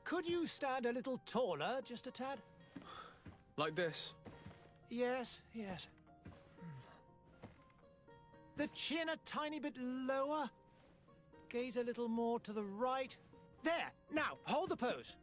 Could you stand a little taller, just a tad? Like this? Yes, yes. The chin a tiny bit lower. Gaze a little more to the right. There! Now, hold the pose.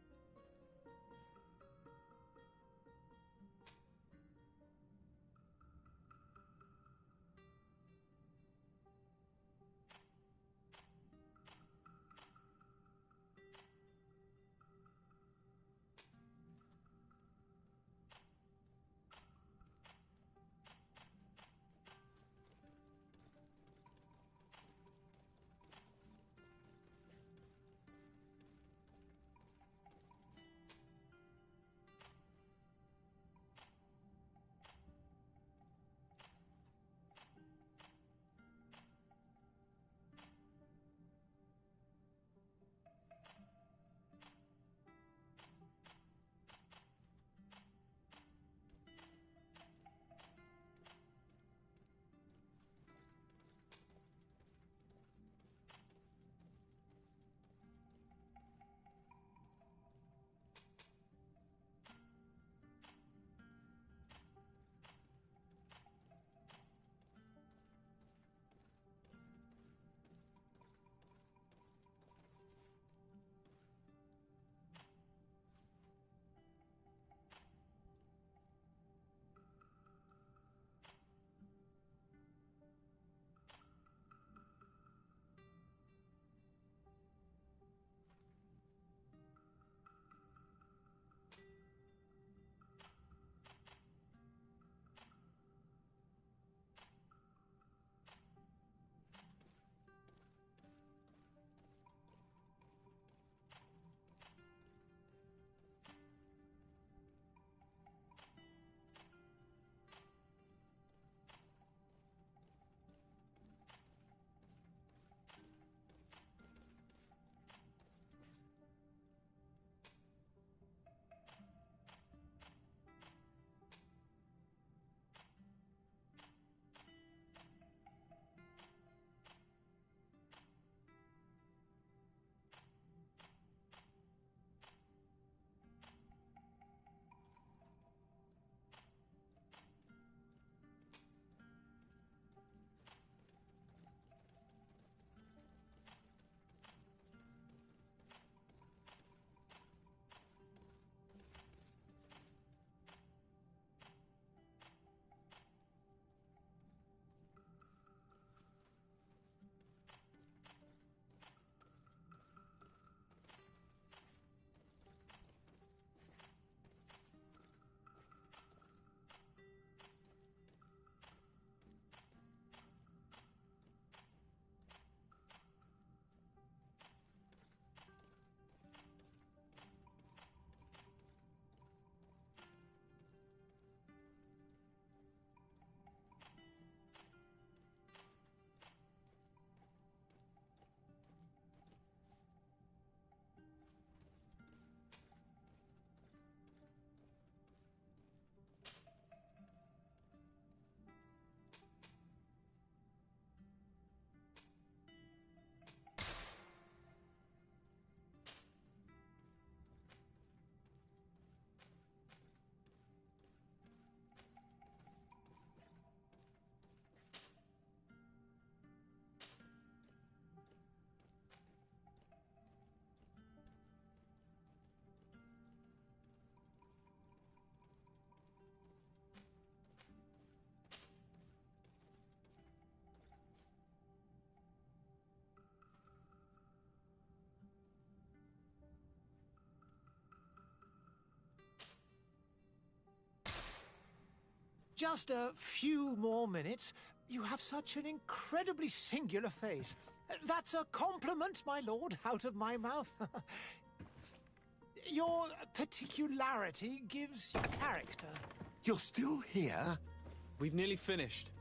Just a few more minutes. You have such an incredibly singular face. That's a compliment, my lord, out of my mouth. Your particularity gives you character. You're still here? We've nearly finished.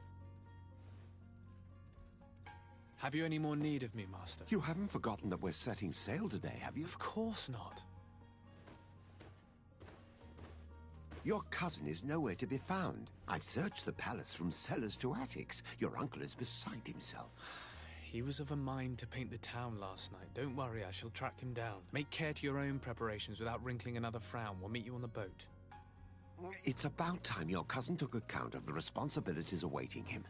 Have you any more need of me, Master? You haven't forgotten that we're setting sail today, have you? Of course not. Your cousin is nowhere to be found. I've searched the palace from cellars to attics. Your uncle is beside himself. He was of a mind to paint the town last night. Don't worry, I shall track him down. Make care to your own preparations without wrinkling another frown. We'll meet you on the boat. It's about time your cousin took account of the responsibilities awaiting him.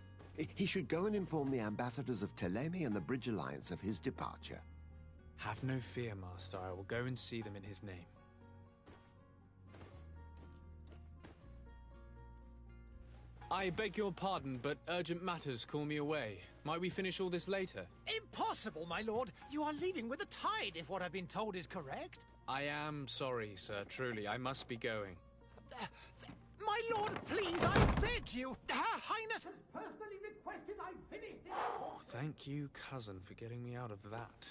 He should go and inform the ambassadors of Telemi and the Bridge Alliance of his departure. Have no fear, Master. I will go and see them in his name. I beg your pardon, but urgent matters call me away. Might we finish all this later? Impossible, my lord. You are leaving with the tide, if what I've been told is correct. I am sorry, sir. Truly, I must be going. My lord, please, I beg you. Her Highness has personally requested I finish this. Thank you, cousin, for getting me out of that.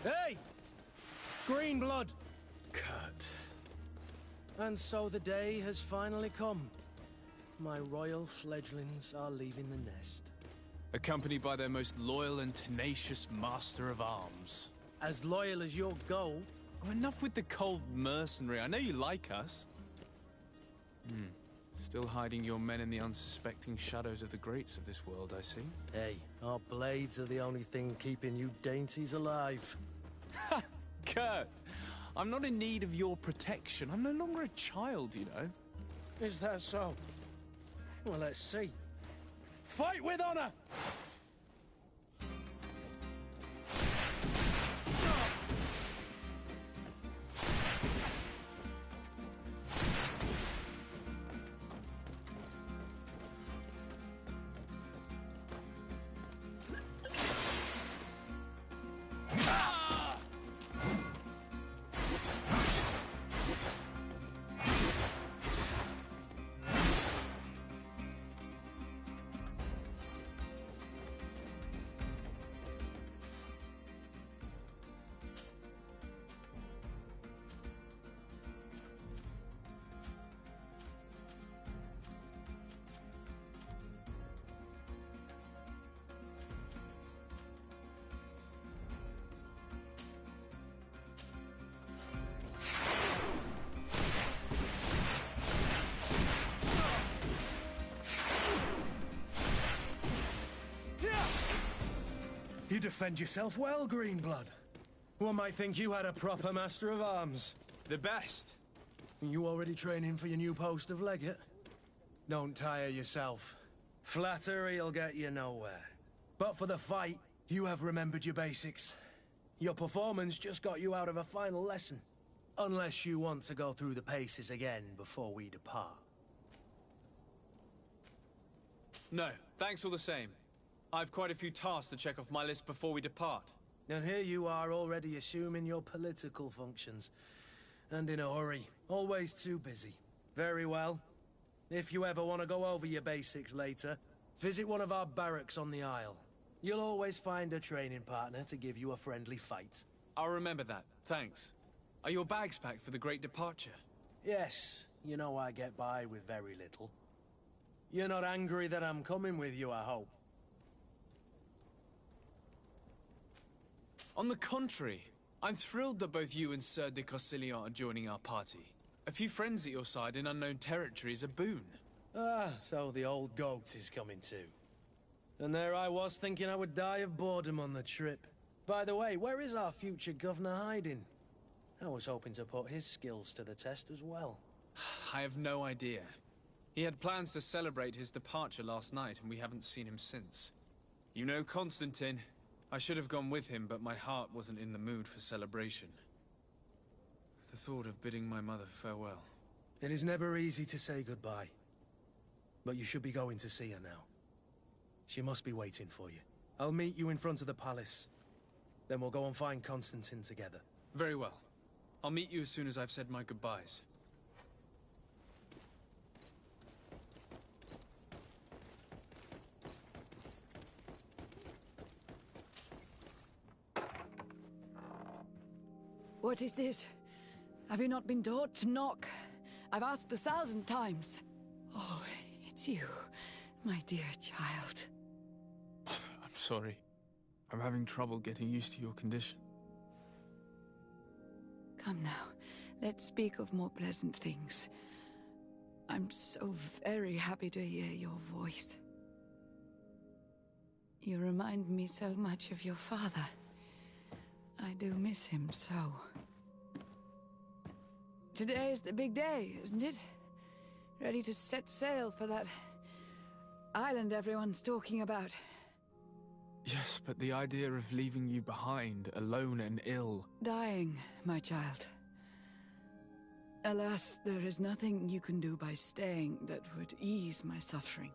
Hey! Green blood! Kurt. And so the day has finally come. My royal fledglings are leaving the nest. Accompanied by their most loyal and tenacious master of arms. As loyal as you'll go. Oh, enough with the cold mercenary. I know you like us. Still hiding your men in the unsuspecting shadows of the greats of this world, I see. Hey, our blades are the only thing keeping you dainties alive. Kurt, I'm not in need of your protection. I'm no longer a child, you know. Is that so? Well, let's see. Fight with honor! You defend yourself well, Greenblood. One might think you had a proper master of arms. The best. You already training for your new post of legate? Don't tire yourself. Flattery'll get you nowhere. But for the fight, you have remembered your basics. Your performance just got you out of a final lesson. Unless you want to go through the paces again before we depart. No, thanks all the same. I've quite a few tasks to check off my list before we depart. And here you are already assuming your political functions. And in a hurry. Always too busy. Very well. If you ever want to go over your basics later, visit one of our barracks on the Isle. You'll always find a training partner to give you a friendly fight. I'll remember that, thanks. Are your bags packed for the great departure? Yes, you know I get by with very little. You're not angry that I'm coming with you, I hope. On the contrary, I'm thrilled that both you and Sir de Cossillon are joining our party. A few friends at your side in unknown territory is a boon. Ah, so the old goat is coming too. And there I was thinking I would die of boredom on the trip. By the way, where is our future governor hiding? I was hoping to put his skills to the test as well. I have no idea. He had plans to celebrate his departure last night, and we haven't seen him since. You know Constantine. I should have gone with him, but my heart wasn't in the mood for celebration. The thought of bidding my mother farewell. It is never easy to say goodbye. But you should be going to see her now. She must be waiting for you. I'll meet you in front of the palace. Then we'll go and find Constantine together. Very well. I'll meet you as soon as I've said my goodbyes. What is this? Have you not been taught to knock? I've asked 1,000 times. Oh, it's you, my dear child. I'm sorry. I'm having trouble getting used to your condition. Come now, let's speak of more pleasant things. I'm so very happy to hear your voice. You remind me so much of your father. I do miss him so. Today is the big day, isn't it? Ready to set sail for that island everyone's talking about. Yes, but the idea of leaving you behind, alone and ill... Dying, my child. Alas, there is nothing you can do by staying that would ease my suffering.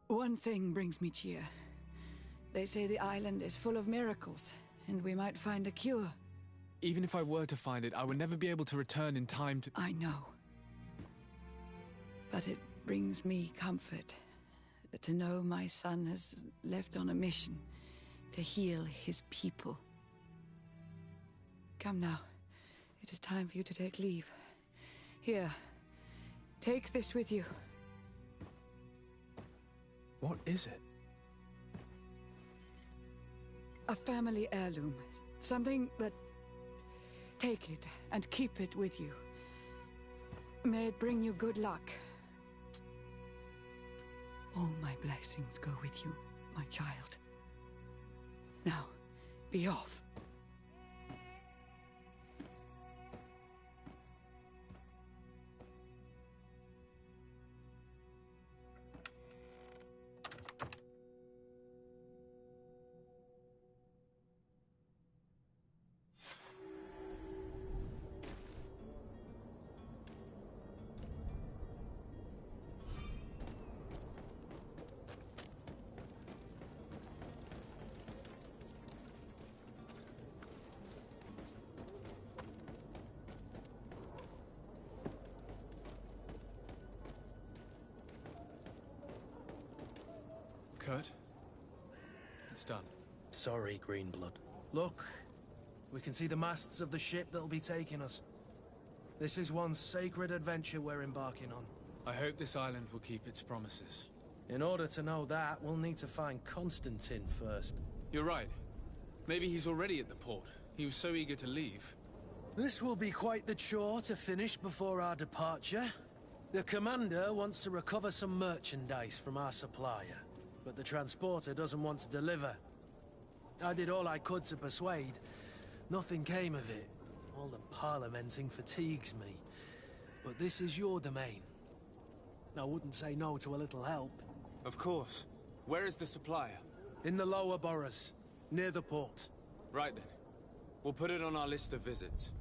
One thing brings me cheer. They say the island is full of miracles, and we might find a cure. Even if I were to find it, I would never be able to return in time to... I know. But it brings me comfort to know my son has left on a mission to heal his people. Come now. It is time for you to take leave. Here, take this with you. What is it? A family heirloom. Something that... Take it and keep it with you. May it bring you good luck. All my blessings go with you, my child. Now, be off. Kurt? It's done. Sorry, Greenblood. Look, we can see the masts of the ship that'll be taking us. This is one sacred adventure we're embarking on. I hope this island will keep its promises. In order to know that, we'll need to find Constantine first. You're right. Maybe he's already at the port. He was so eager to leave. This will be quite the chore to finish before our departure. The commander wants to recover some merchandise from our supplier, but the transporter doesn't want to deliver. I did all I could to persuade. Nothing came of it. All the parliamenting fatigues me. But this is your domain. I wouldn't say no to a little help. Of course. Where is the supplier? In the lower boroughs, near the port. Right then. We'll put it on our list of visits.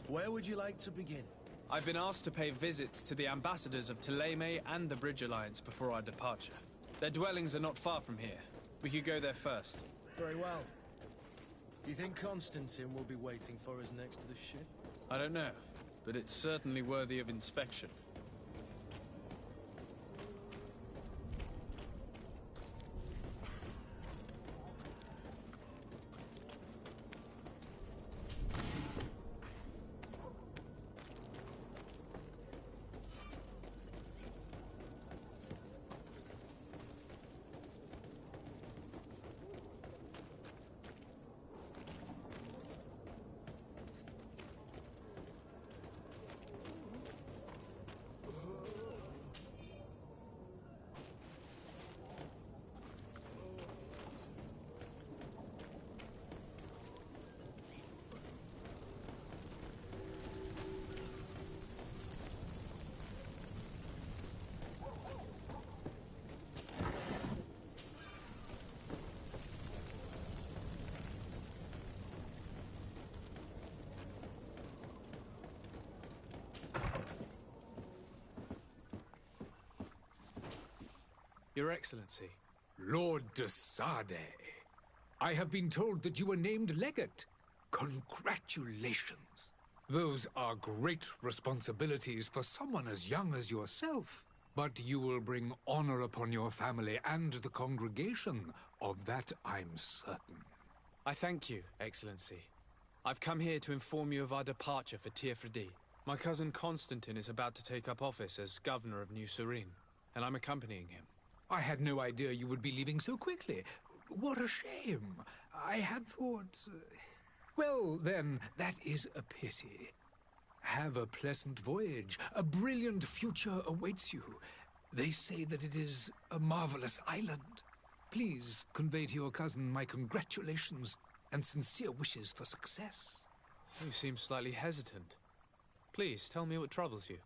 Where would you like to begin? I've been asked to pay visits to the ambassadors of Thélème and the Bridge Alliance before our departure. Their dwellings are not far from here. We could go there first. Very well. Do you think Constantine will be waiting for us next to the ship? I don't know, but it's certainly worthy of inspection. Your Excellency. Lord de Sade, I have been told that you were named legate. Congratulations. Those are great responsibilities for someone as young as yourself. But you will bring honor upon your family and the congregation. Of that, I'm certain. I thank you, Excellency. I've come here to inform you of our departure for Tiefredi. My cousin Constantine is about to take up office as governor of New Serene, and I'm accompanying him. I had no idea you would be leaving so quickly. What a shame. I had thought... Well, then, that is a pity. Have a pleasant voyage. A brilliant future awaits you. They say that it is a marvelous island. Please convey to your cousin my congratulations and sincere wishes for success. You seem slightly hesitant. Please, tell me what troubles you.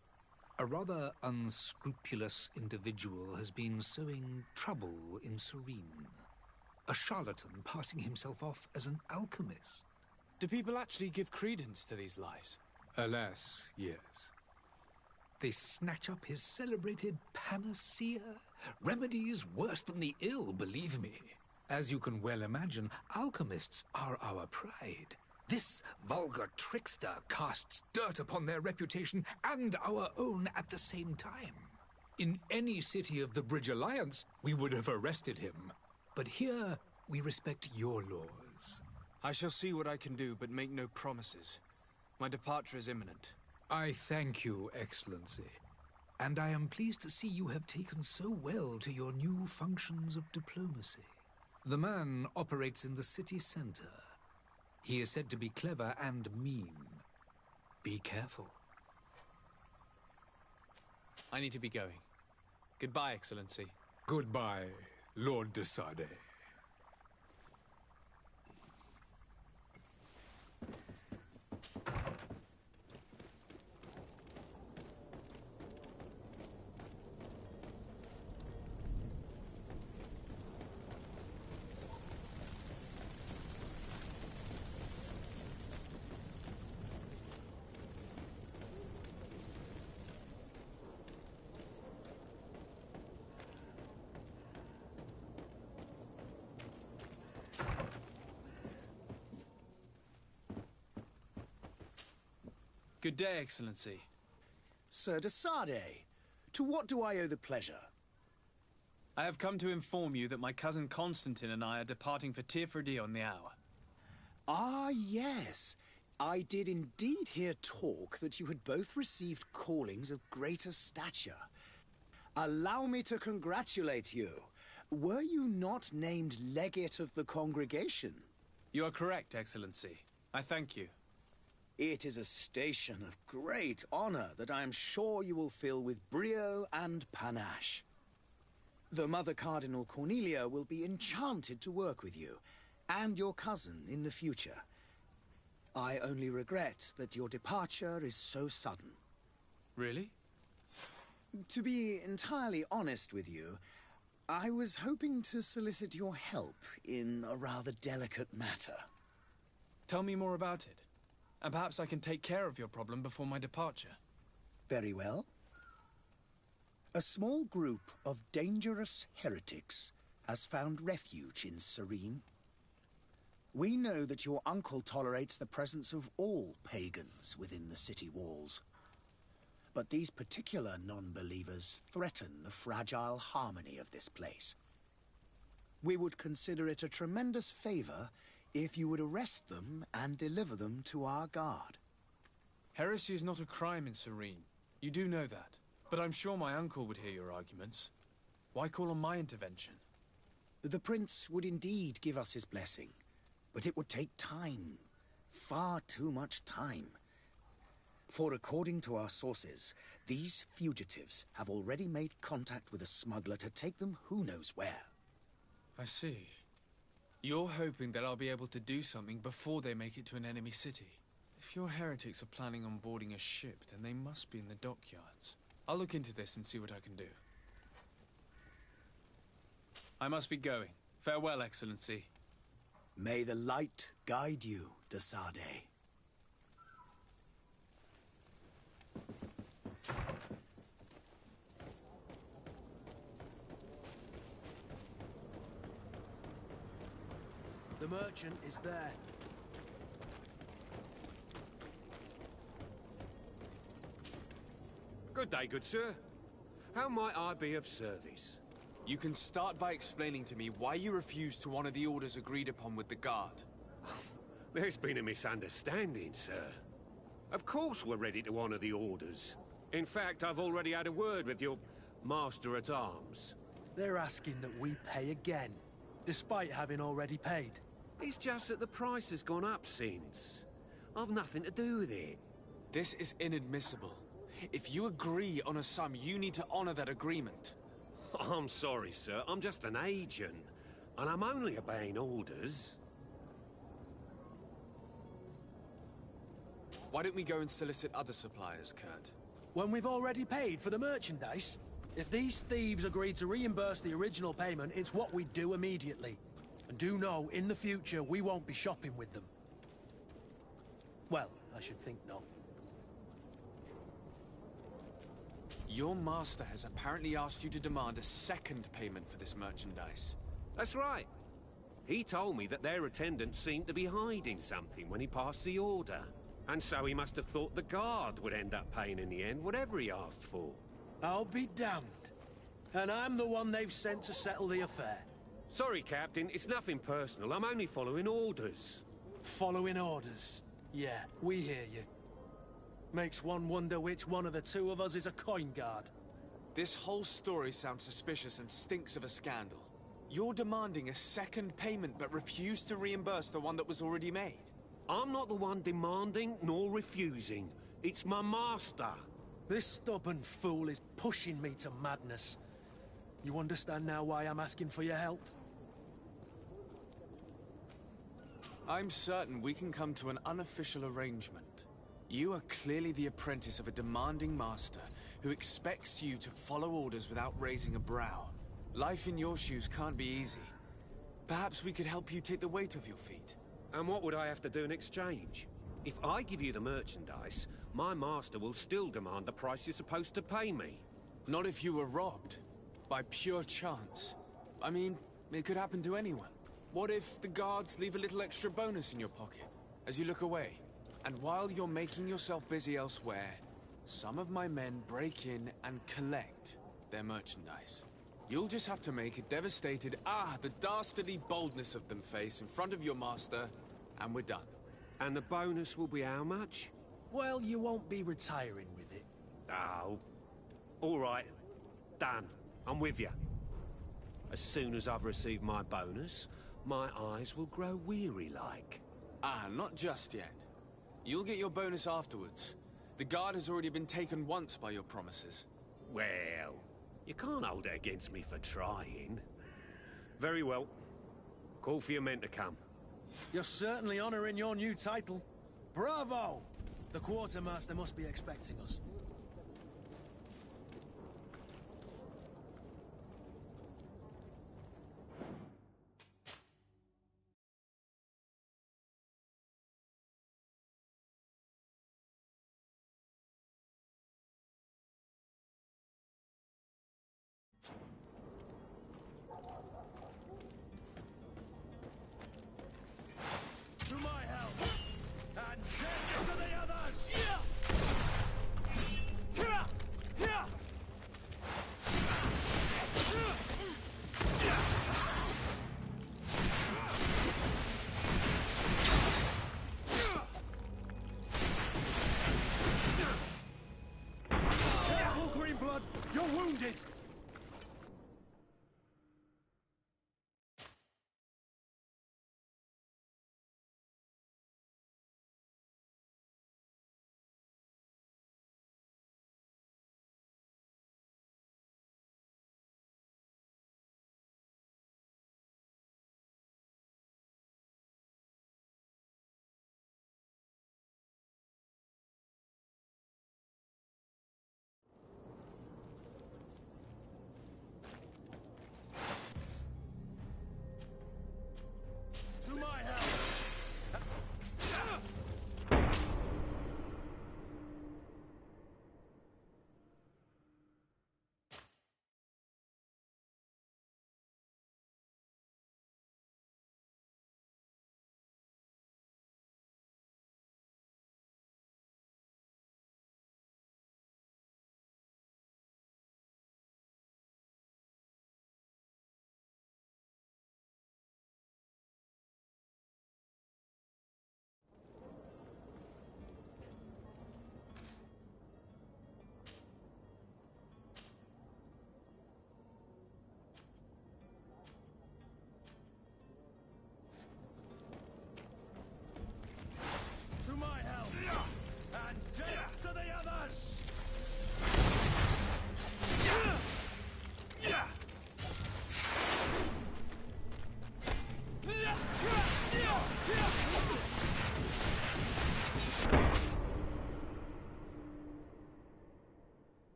A rather unscrupulous individual has been sowing trouble in Serene. A charlatan passing himself off as an alchemist. Do people actually give credence to these lies? Alas, yes. They snatch up his celebrated panacea. Remedies worse than the ill, believe me. As you can well imagine, alchemists are our pride. This vulgar trickster casts dirt upon their reputation and our own at the same time. In any city of the Bridge Alliance, we would have arrested him. But here, we respect your laws. I shall see what I can do, but make no promises. My departure is imminent. I thank you, Excellency. And I am pleased to see you have taken so well to your new functions of diplomacy. The man operates in the city center. He is said to be clever and mean. Be careful. I need to be going. Goodbye, Excellency. Goodbye, Lord de Sade. Good day, Excellency. Sir de Sade, to what do I owe the pleasure? I have come to inform you that my cousin Constantine and I are departing for Tiefredi on the hour. Ah, yes. I did indeed hear talk that you had both received callings of greater stature. Allow me to congratulate you. Were you not named legate of the congregation? You are correct, Excellency. I thank you. It is a station of great honor that I am sure you will fill with brio and panache. The Mother Cardinal Cornelia will be enchanted to work with you, and your cousin in the future. I only regret that your departure is so sudden. Really? To be entirely honest with you, I was hoping to solicit your help in a rather delicate matter. Tell me more about it. And perhaps I can take care of your problem before my departure. Very well. A small group of dangerous heretics has found refuge in Serene. We know that your uncle tolerates the presence of all pagans within the city walls. But these particular non-believers threaten the fragile harmony of this place. We would consider it a tremendous favor if you would arrest them and deliver them to our guard. Heresy is not a crime in Serene. You do know that. But I'm sure my uncle would hear your arguments. Why call on my intervention? The Prince would indeed give us his blessing, but it would take time. Far too much time. For according to our sources, these fugitives have already made contact with a smuggler to take them who knows where. I see. You're hoping that I'll be able to do something before they make it to an enemy city. If your heretics are planning on boarding a ship, then they must be in the dockyards. I'll look into this and see what I can do. I must be going. Farewell, Excellency. May the light guide you, de Sade. The merchant is there. Good day, good sir. How might I be of service? You can start by explaining to me why you refuse to honor the orders agreed upon with the guard. There's been a misunderstanding, sir. Of course we're ready to honor the orders. In fact, I've already had a word with your master-at-arms. They're asking that we pay again, despite having already paid. It's just that the price has gone up since. I've nothing to do with it. This is inadmissible. If you agree on a sum, you need to honor that agreement. I'm sorry, sir. I'm just an agent. And I'm only obeying orders. Why don't we go and solicit other suppliers, Kurt? When we've already paid for the merchandise? If these thieves agree to reimburse the original payment, it's what we do immediately. And do know, in the future, we won't be shopping with them. Well, I should think not. Your master has apparently asked you to demand a second payment for this merchandise. That's right. He told me that their attendant seemed to be hiding something when he passed the order. And so he must have thought the guard would end up paying in the end, whatever he asked for. I'll be damned. And I'm the one they've sent to settle the affair. Sorry, Captain, it's nothing personal. I'm only following orders. Following orders. Yeah, we hear you. Makes one wonder which one of the two of us is a coin guard. This whole story sounds suspicious and stinks of a scandal. You're demanding a second payment but refuse to reimburse the one that was already made. I'm not the one demanding nor refusing. It's my master. This stubborn fool is pushing me to madness. You understand now why I'm asking for your help? I'm certain we can come to an unofficial arrangement. You are clearly the apprentice of a demanding master who expects you to follow orders without raising a brow. Life in your shoes can't be easy. Perhaps we could help you take the weight off your feet. And what would I have to do in exchange? If I give you the merchandise, my master will still demand the price you're supposed to pay me. Not if you were robbed. By pure chance. I mean, it could happen to anyone. What if the guards leave a little extra bonus in your pocket as you look away? And while you're making yourself busy elsewhere, some of my men break in and collect their merchandise. You'll just have to make a devastated, the dastardly boldness of them face in front of your master, and we're done. And the bonus will be how much? Well, you won't be retiring with it. Oh. All right. Done. I'm with you. As soon as I've received my bonus, my eyes will grow weary-like. Not just yet. You'll get your bonus afterwards. The guard has already been taken once by your promises. Well, you can't hold it against me for trying. Very well. Call for your men to come. You're certainly honoring your new title. Bravo! The quartermaster must be expecting us. To my help! And death to the others! Careful, Greenblood! You're wounded!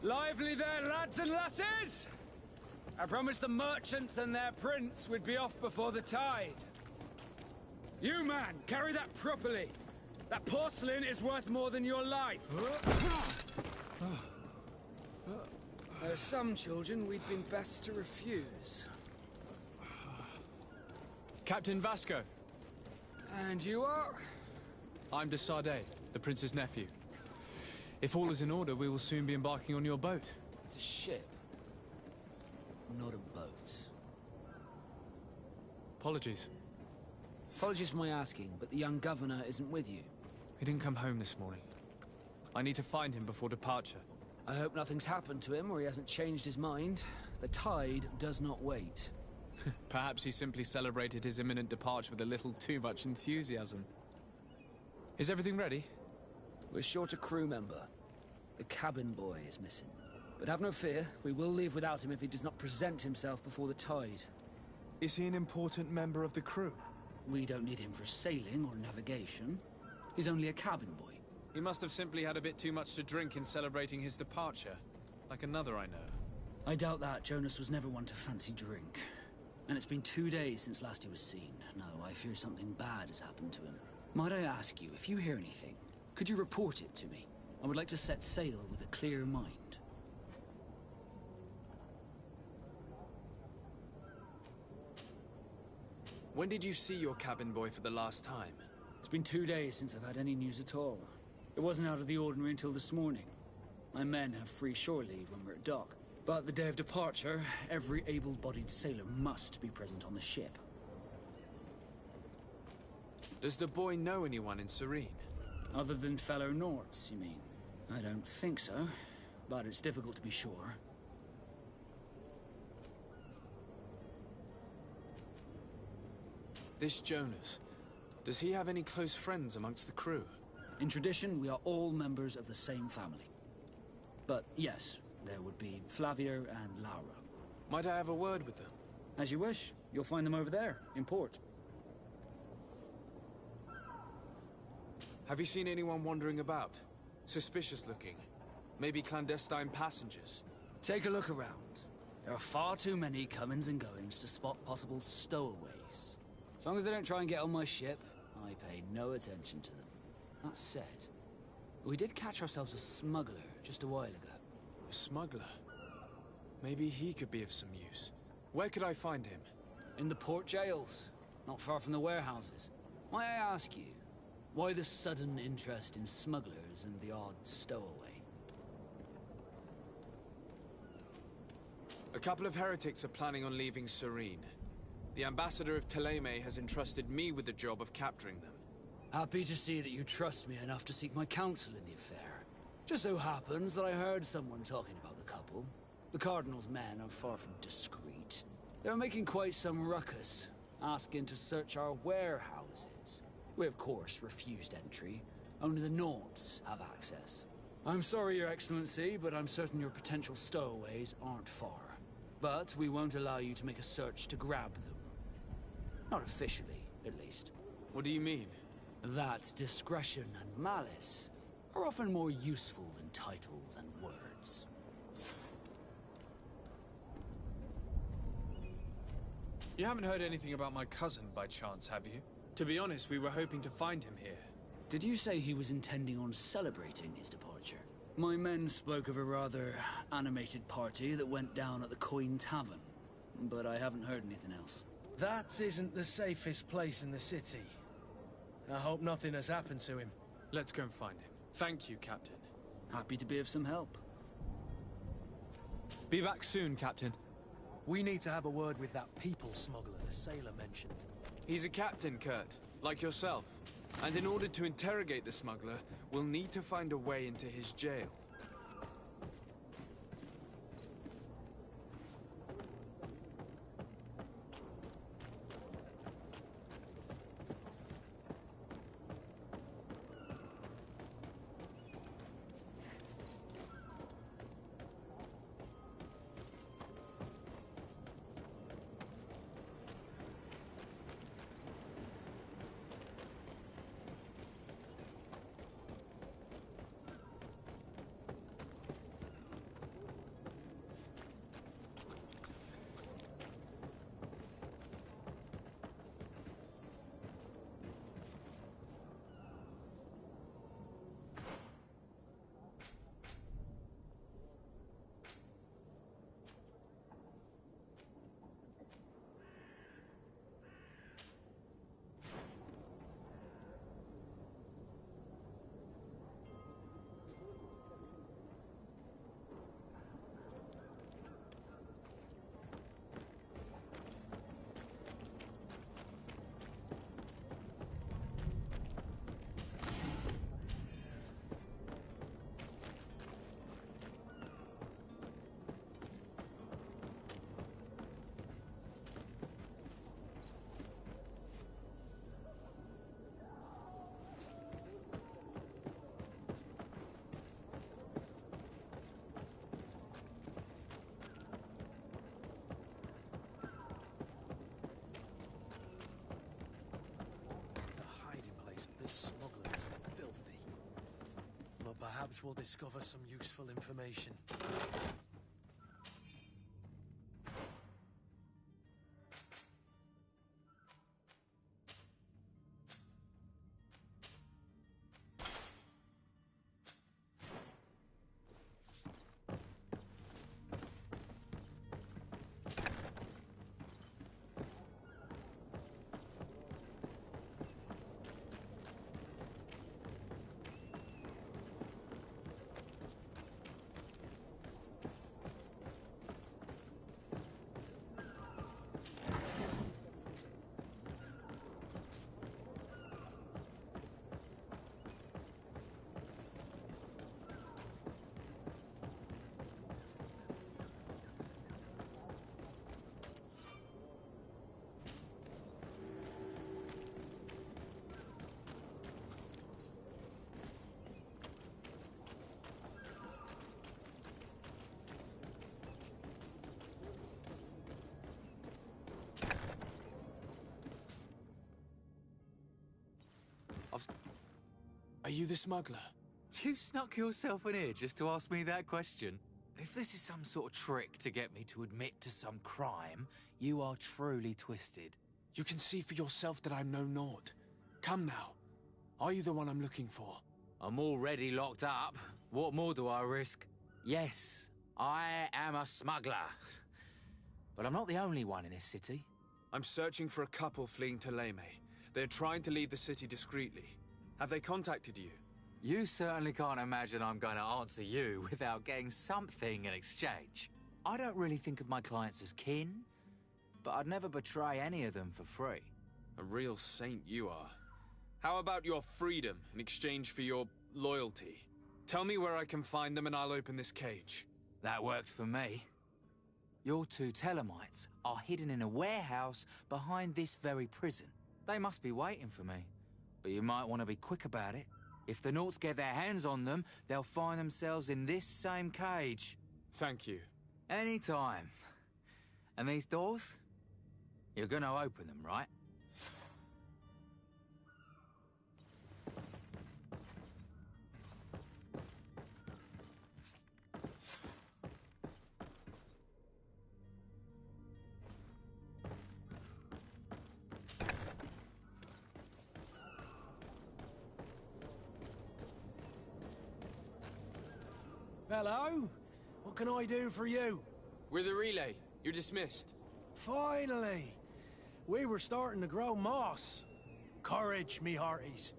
Lively there, lads and lasses! I promised the merchants and their prince we'd be off before the tide. You, man, carry that properly. That porcelain is worth more than your life. There are some children we'd been best to refuse. Captain Vasco. And you are? I'm de Sardet, the prince's nephew. If all is in order, we will soon be embarking on your boat. It's a ship, not a boat. Apologies. Apologies for my asking, but the young governor isn't with you. He didn't come home this morning. I need to find him before departure. I hope nothing's happened to him or he hasn't changed his mind. The tide does not wait. Perhaps he simply celebrated his imminent departure with a little too much enthusiasm. Is everything ready? We're short a crew member. The cabin boy is missing. But have no fear, we will leave without him if he does not present himself before the tide. Is he an important member of the crew? We don't need him for sailing or navigation. He's only a cabin boy. He must have simply had a bit too much to drink in celebrating his departure. Like another I know. I doubt that. Jonas was never one to fancy drink. And it's been 2 days since last he was seen. No, I fear something bad has happened to him. Might I ask you, if you hear anything, could you report it to me? I would like to set sail with a clear mind. When did you see your cabin boy for the last time? It's been 2 days since I've had any news at all. It wasn't out of the ordinary until this morning. My men have free shore leave when we're at dock. But the day of departure, every able-bodied sailor must be present on the ship. Does the boy know anyone in Serene? Other than fellow Norts, you mean? I don't think so, but it's difficult to be sure. This Jonas, does he have any close friends amongst the crew? In tradition, we are all members of the same family. But yes, there would be Flavio and Lauro. Might I have a word with them? As you wish. You'll find them over there, in port. Have you seen anyone wandering about? Suspicious looking. Maybe clandestine passengers? Take a look around. There are far too many comings and goings to spot possible stowaways. As long as they don't try and get on my ship, I pay no attention to them. That said, we did catch ourselves a smuggler just a while ago. A smuggler? Maybe he could be of some use. Where could I find him? In the port jails, not far from the warehouses. May I ask you, why the sudden interest in smugglers and the odd stowaway? A couple of heretics are planning on leaving Serene. The ambassador of Thélème has entrusted me with the job of capturing them. Happy to see that you trust me enough to seek my counsel in the affair. Just so happens that I heard someone talking about the couple. The Cardinal's men are far from discreet. They're making quite some ruckus, asking to search our warehouses. We, of course, refused entry. Only the Norts have access. I'm sorry, Your Excellency, but I'm certain your potential stowaways aren't far. But we won't allow you to make a search to grab them. Not officially, at least. What do you mean? That discretion and malice are often more useful than titles and words. You haven't heard anything about my cousin, by chance, have you? To be honest, we were hoping to find him here. Did you say he was intending on celebrating his departure? My men spoke of a rather animated party that went down at the Coin Tavern, but I haven't heard anything else. That isn't the safest place in the city. I hope nothing has happened to him. Let's go and find him. Thank you, Captain. Happy to be of some help. Be back soon, Captain. We need to have a word with that people smuggler the sailor mentioned. He's a captain, Kurt, like yourself. And in order to interrogate the smuggler, we'll need to find a way into his jail. The smugglers are filthy. But perhaps we'll discover some useful information. Are you the smuggler? You snuck yourself in here just to ask me that question? If this is some sort of trick to get me to admit to some crime, you are truly twisted. You can see for yourself that I'm no naught. Come now. Are you the one I'm looking for? I'm already locked up. What more do I risk? Yes, I am a smuggler. But I'm not the only one in this city. I'm searching for a couple fleeing to Leme. They're trying to leave the city discreetly. Have they contacted you? You certainly can't imagine I'm going to answer you without getting something in exchange. I don't really think of my clients as kin, but I'd never betray any of them for free. A real saint you are. How about your freedom in exchange for your loyalty? Tell me where I can find them and I'll open this cage. That works for me. Your two Telemites are hidden in a warehouse behind this very prison. They must be waiting for me. But you might want to be quick about it. If the Nauts get their hands on them, they'll find themselves in this same cage. Thank you. Anytime. And these doors? You're gonna open them, right? Hello? What can I do for you? We're the relay. You're dismissed. Finally! We were starting to grow moss. Courage, me hearties.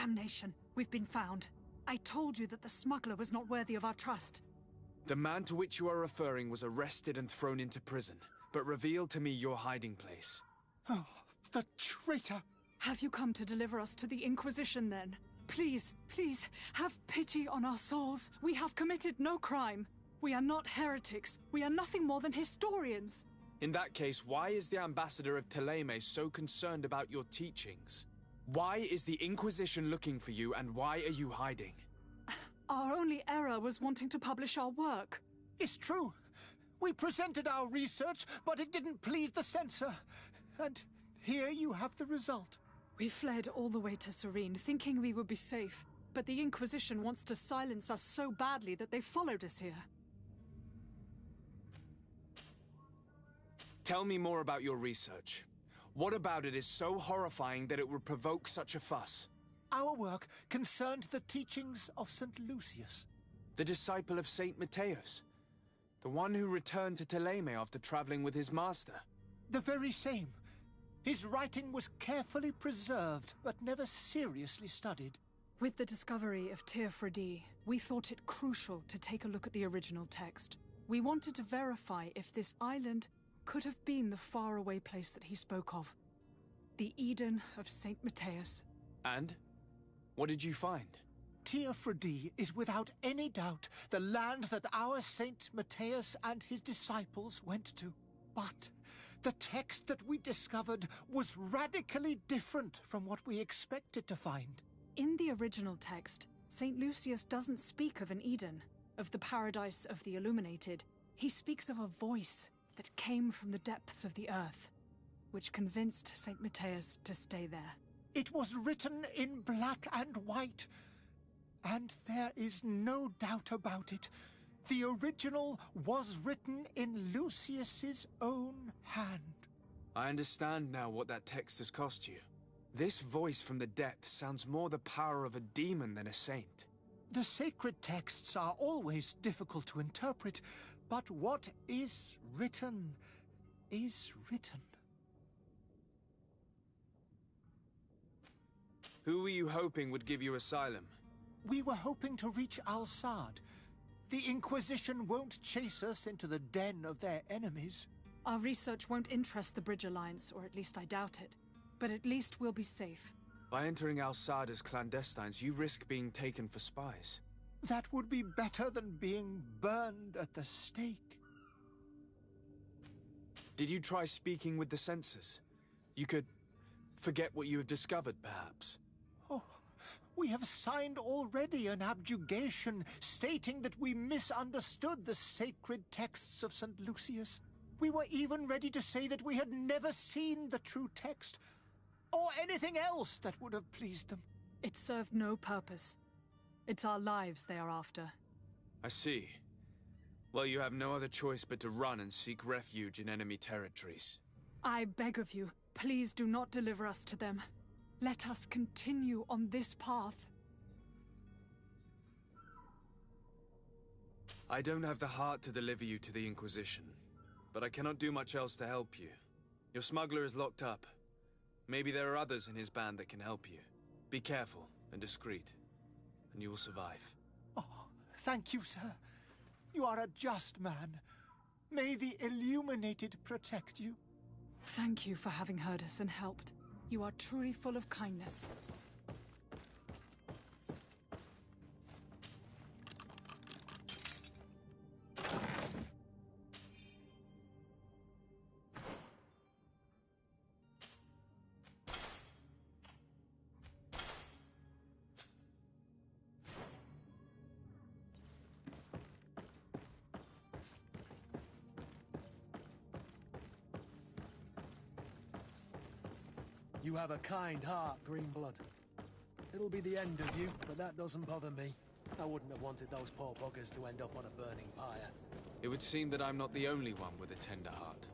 Damnation! We've been found. I told you that the smuggler was not worthy of our trust. The man to which you are referring was arrested and thrown into prison, but revealed to me your hiding place. Oh, the traitor! Have you come to deliver us to the Inquisition, then? Please, please, have pity on our souls. We have committed no crime. We are not heretics. We are nothing more than historians. In that case, why is the ambassador of Thélème so concerned about your teachings? Why is the Inquisition looking for you, and why are you hiding? Our only error was wanting to publish our work. It's true. We presented our research, but it didn't please the censor. And here you have the result. We fled all the way to Serene, thinking we would be safe. But the Inquisition wants to silence us so badly that they followed us here. Tell me more about your research. What about it is so horrifying that it would provoke such a fuss? Our work concerned the teachings of St. Lucius. The disciple of St. Matthias. The one who returned to Thélème after traveling with his master. The very same. His writing was carefully preserved, but never seriously studied. With the discovery of Teofredi, we thought it crucial to take a look at the original text. We wanted to verify if this island could have been the faraway place that he spoke of. The Eden of St. Matthias. And? What did you find? Teofredi is without any doubt the land that our Saint Matthias and his disciples went to. But the text that we discovered was radically different from what we expected to find. In the original text, St. Lucius doesn't speak of an Eden, of the paradise of the illuminated. He speaks of a voice that came from the depths of the earth, which convinced St. Matthias to stay there. It was written in black and white, and there is no doubt about it. The original was written in Lucius's own hand. I understand now what that text has cost you. This voice from the depths sounds more the power of a demon than a saint. The sacred texts are always difficult to interpret, but what is written is written. Who were you hoping would give you asylum? We were hoping to reach Al-Sad. The Inquisition won't chase us into the den of their enemies. Our research won't interest the Bridge Alliance, or at least I doubt it. But at least we'll be safe. By entering Al-Sad as clandestines, you risk being taken for spies. That would be better than being burned at the stake. Did you try speaking with the censors? You could forget what you have discovered, perhaps. Oh, we have signed already an abjugation stating that we misunderstood the sacred texts of St. Lucius. We were even ready to say that we had never seen the true text, or anything else that would have pleased them. It served no purpose. It's our lives they are after. I see. Well, you have no other choice but to run and seek refuge in enemy territories. I beg of you, please do not deliver us to them. Let us continue on this path. I don't have the heart to deliver you to the Inquisition, but I cannot do much else to help you. Your smuggler is locked up. Maybe there are others in his band that can help you. Be careful and discreet, and you will survive. Oh, thank you, sir. You are a just man. May the Illuminated protect you. Thank you for having heard us and helped. You are truly full of kindness. You have a kind heart, Greenblood. It'll be the end of you, but that doesn't bother me. I wouldn't have wanted those poor buggers to end up on a burning pyre. It would seem that I'm not the only one with a tender heart.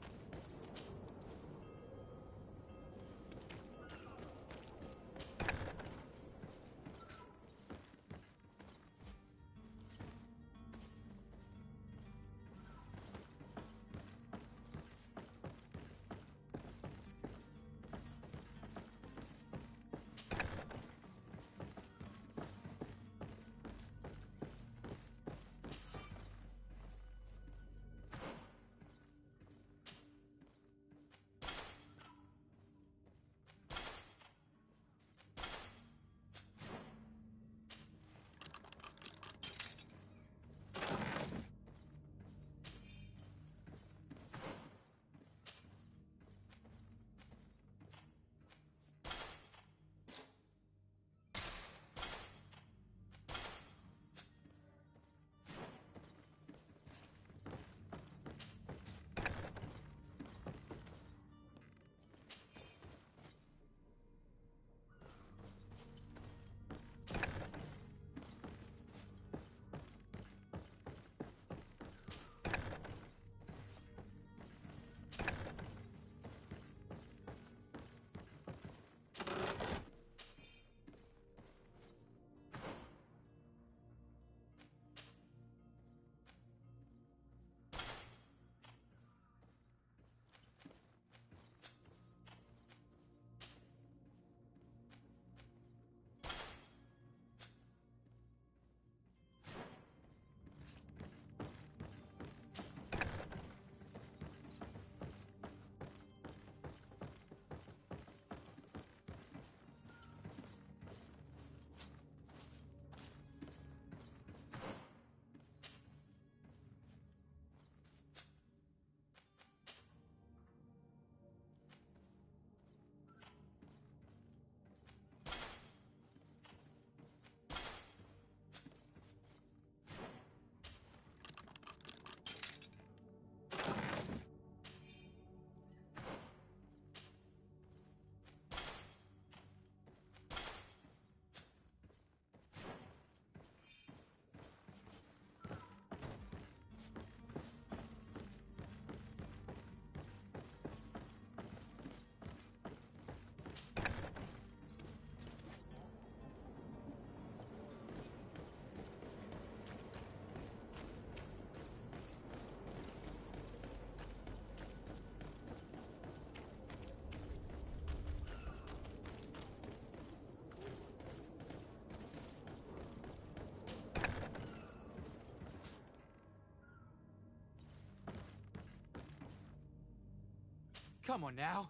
Come on now.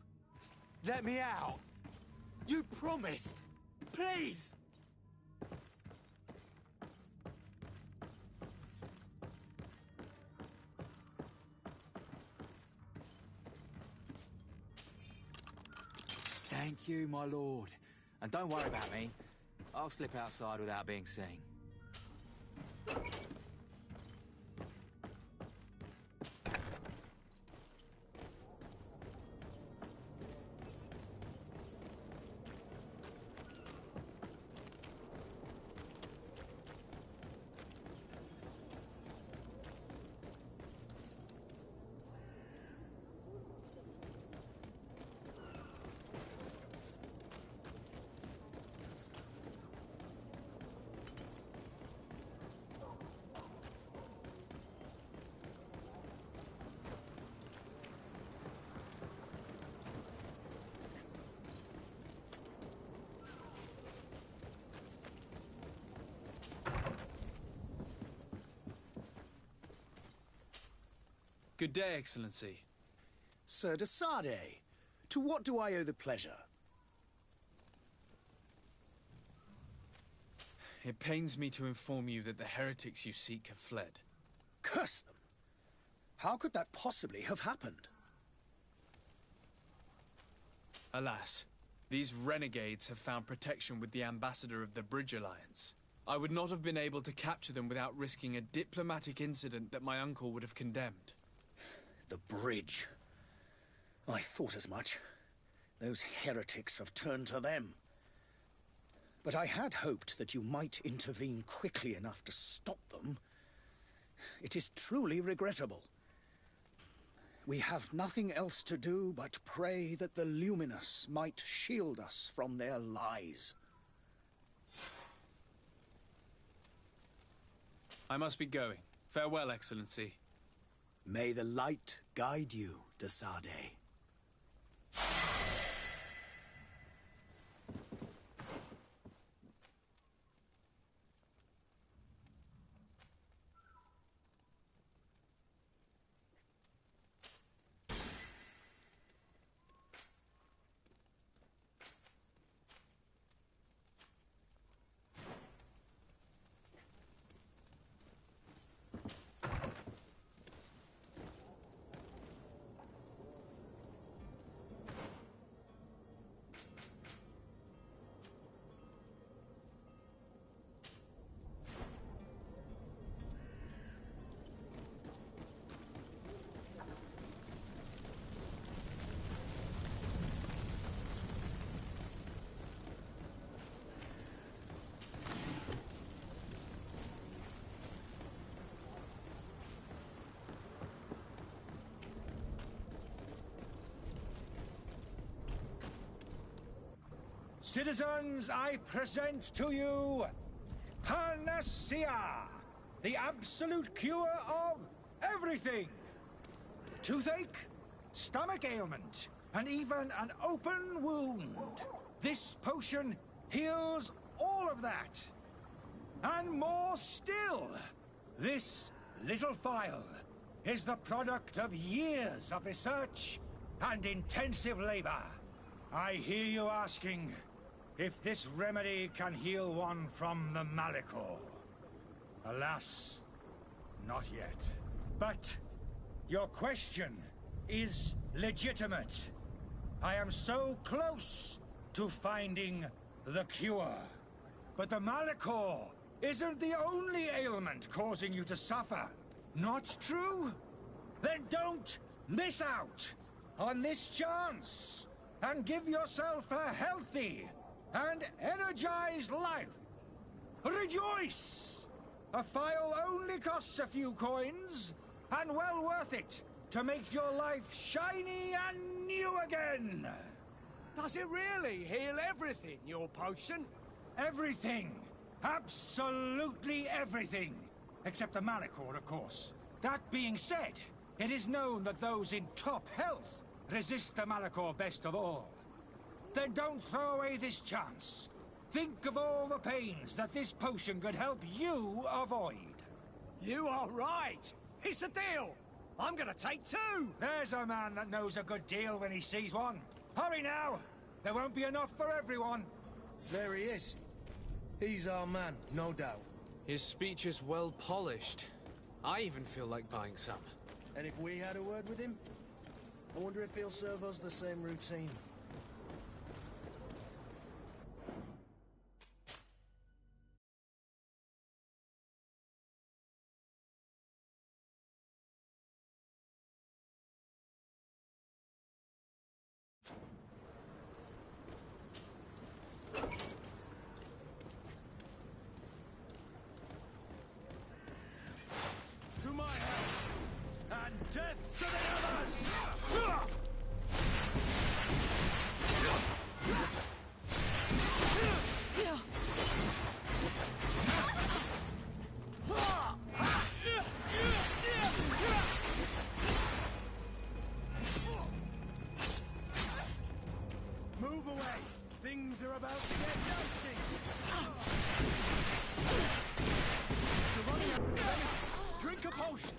Let me out. You promised. Please. Thank you, my lord. And don't worry about me. I'll slip outside without being seen. Good day, Excellency. Sir de Sardet, to what do I owe the pleasure? It pains me to inform you that the heretics you seek have fled. Curse them! How could that possibly have happened? Alas, these renegades have found protection with the ambassador of the Bridge Alliance. I would not have been able to capture them without risking a diplomatic incident that my uncle would have condemned. The bridge. I thought as much. Those heretics have turned to them. But I had hoped that you might intervene quickly enough to stop them. It is truly regrettable. We have nothing else to do but pray that the Luminous might shield us from their lies. I must be going. Farewell, Excellency. May the light guide you, de Sardet. Citizens, I present to you Panacea, the absolute cure of everything. Toothache, stomach ailment, and even an open wound. This potion heals all of that. And more still, this little phial is the product of years of research and intensive labor. I hear you asking if this remedy can heal one from the Malachor. Alas, not yet. But your question is legitimate. I am so close to finding the cure. But the Malachor isn't the only ailment causing you to suffer. Not true? Then don't miss out on this chance and give yourself a healthy and energized life. Rejoice! A phial only costs a few coins, and well worth it to make your life shiny and new again. Does it really heal everything, your potion? Everything. Absolutely everything. Except the Malachor, of course. That being said, it is known that those in top health resist the Malachor best of all. Then don't throw away this chance. Think of all the pains that this potion could help you avoid. You are right. It's a deal. I'm gonna take 2! There's a man that knows a good deal when he sees one. Hurry now! There won't be enough for everyone. There he is. He's our man, no doubt. His speech is well polished. I even feel like buying some. And if we had a word with him, I wonder if he'll serve us the same routine. To my help, and death to the others! Move away! Things are about to get dicey! You're running out of damage! Drink a potion!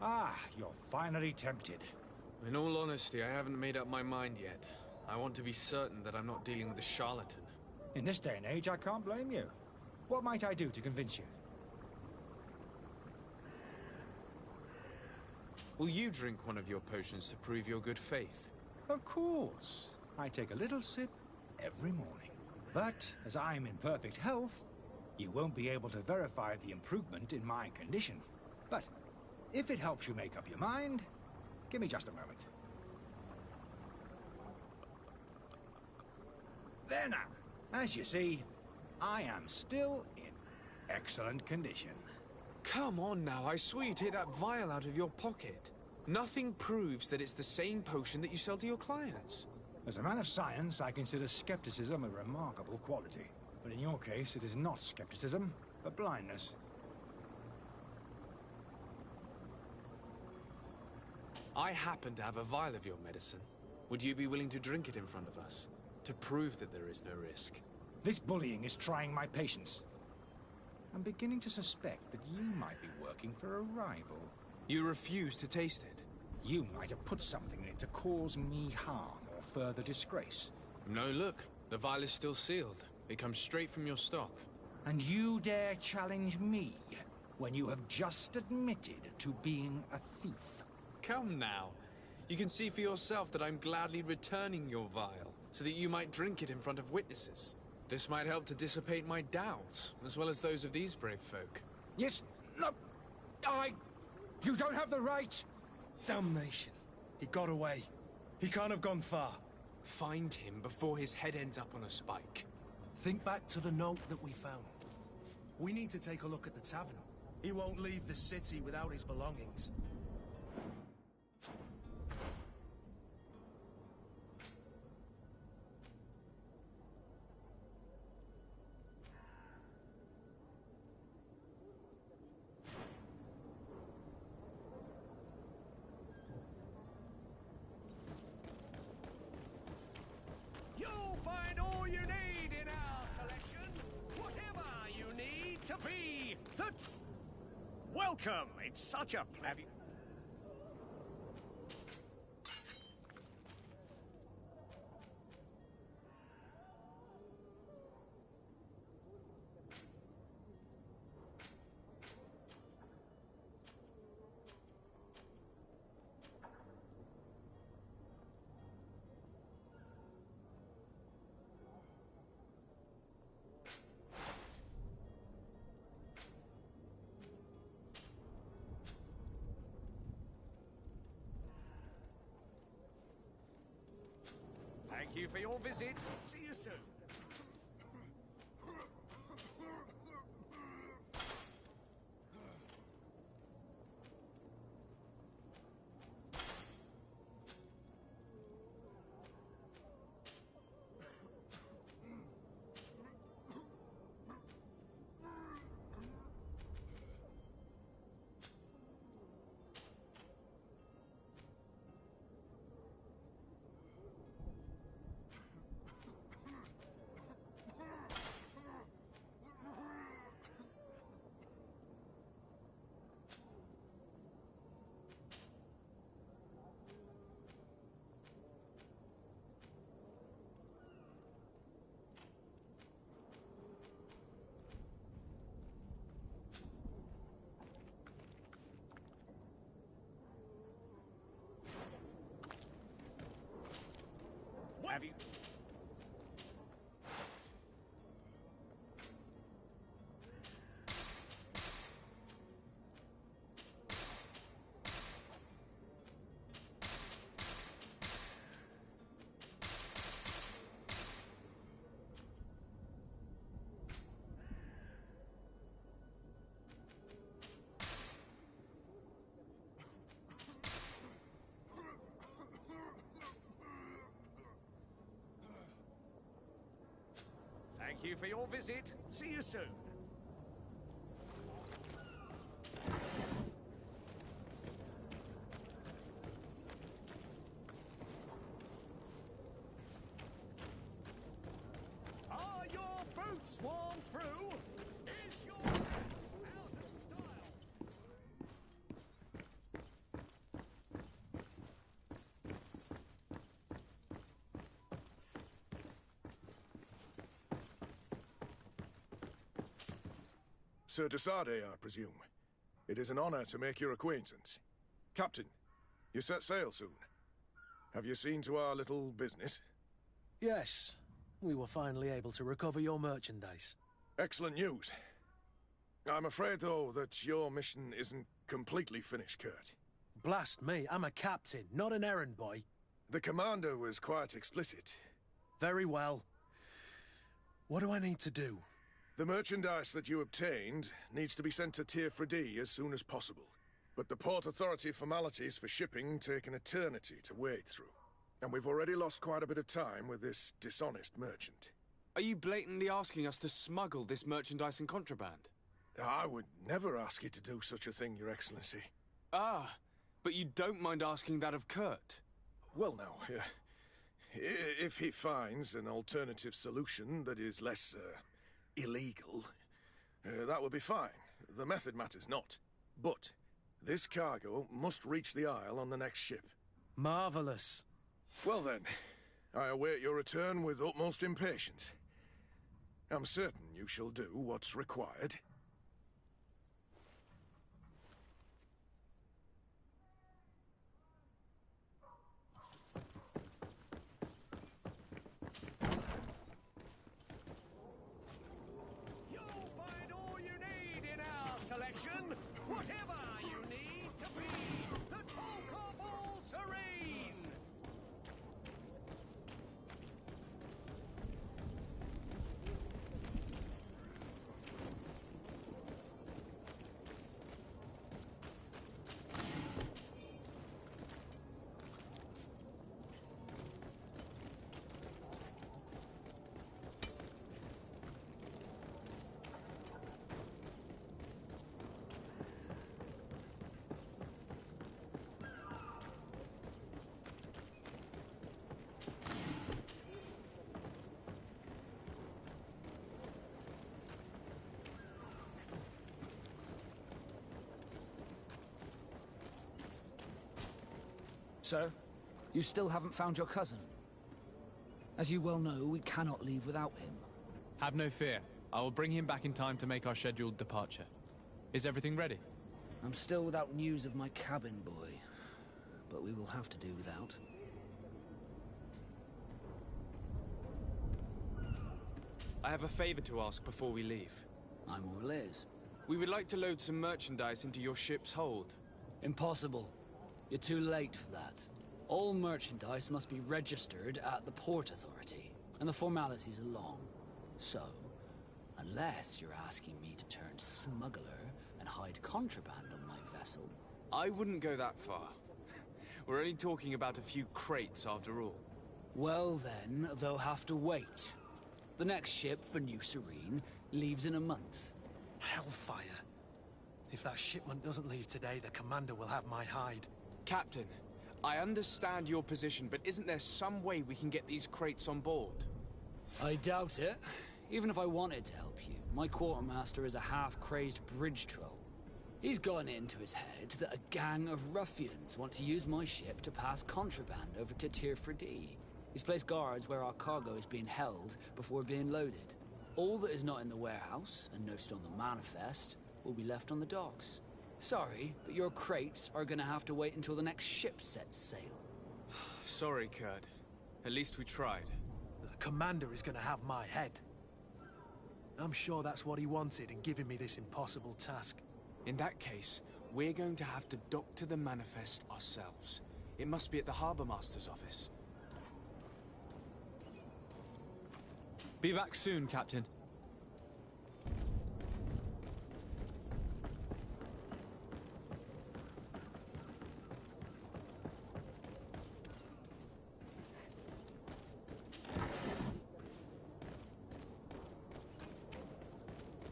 Ah, you're finally tempted. In all honesty, I haven't made up my mind yet. I want to be certain that I'm not dealing with a charlatan. In this day and age, I can't blame you. What might I do to convince you? Will you drink one of your potions to prove your good faith? Of course. I take a little sip every morning. But, as I'm in perfect health, you won't be able to verify the improvement in my condition. But, if it helps you make up your mind, give me just a moment. There now. As you see, I am still in excellent condition. Come on now, I swear you take that vial out of your pocket. Nothing proves that it's the same potion that you sell to your clients. As a man of science, I consider skepticism a remarkable quality. But in your case, it is not skepticism, but blindness. I happen to have a vial of your medicine. Would you be willing to drink it in front of us? To prove that there is no risk? This bullying is trying my patience. I'm beginning to suspect that you might be working for a rival. You refuse to taste it? You might have put something in it to cause me harm or further disgrace. No, look. The vial is still sealed. It comes straight from your stock. And you dare challenge me when you have just admitted to being a thief? Come now. You can see for yourself that I'm gladly returning your vial, so that you might drink it in front of witnesses. This might help to dissipate my doubts, as well as those of these brave folk. Yes, no, You don't have the right! Damnation. He got away. He can't have gone far. Find him before his head ends up on a spike. Think back to the note that we found. We need to take a look at the tavern. He won't leave the city without his belongings. You'll find all you need in our selection. Whatever you need to be the... Welcome. It's such a pleasure. you for your visit. See you soon. Have you... Thank you for your visit. See you soon. Are your boots worn through? Is your hat out of style? Sir Desade, I presume. It is an honor to make your acquaintance. Captain, you set sail soon. Have you seen to our little business? Yes, we were finally able to recover your merchandise. Excellent news. I'm afraid, though, that your mission isn't completely finished, Kurt. Blast me, I'm a captain, not an errand boy. The commander was quite explicit. Very well. What do I need to do? The merchandise that you obtained needs to be sent to Tier 4D as soon as possible. But the Port Authority formalities for shipping take an eternity to wade through. And we've already lost quite a bit of time with this dishonest merchant. Are you blatantly asking us to smuggle this merchandise in contraband? I would never ask you to do such a thing, Your Excellency. Ah, but you don't mind asking that of Kurt? Well, now, if he finds an alternative solution that is less, illegal, that would be fine. The method matters not. But this cargo must reach the Isle on the next ship. Marvelous. Well then, I await your return with utmost impatience. I'm certain you shall do what's required. Selection, whatever you need to be the talk of all Serene. Sir, you still haven't found your cousin. As you well know, we cannot leave without him. Have no fear. I will bring him back in time to make our scheduled departure. Is everything ready? I'm still without news of my cabin boy, but we will have to do without. I have a favor to ask before we leave. I'm all ears. We would like to load some merchandise into your ship's hold. Impossible. You're too late for that. All merchandise must be registered at the Port Authority, and the formalities are long. So, unless you're asking me to turn smuggler and hide contraband on my vessel... I wouldn't go that far. We're only talking about a few crates after all. Well then, they'll have to wait. The next ship for New Serene leaves in a month. Hellfire. If that shipment doesn't leave today, the commander will have my hide. Captain, I understand your position, but isn't there some way we can get these crates on board? I doubt it. Even if I wanted to help you, my quartermaster is a half-crazed bridge troll. He's gotten it into his head that a gang of ruffians want to use my ship to pass contraband over to Tier 4D. He's placed guards where our cargo is being held before being loaded. All that is not in the warehouse, and noted on the manifest, will be left on the docks. Sorry, but your crates are gonna have to wait until the next ship sets sail. Sorry, Kurt. At least we tried. The commander is gonna have my head. I'm sure that's what he wanted in giving me this impossible task. In that case, we're going to have to doctor the manifest ourselves. It must be at the Harbour Master's office. Be back soon, Captain.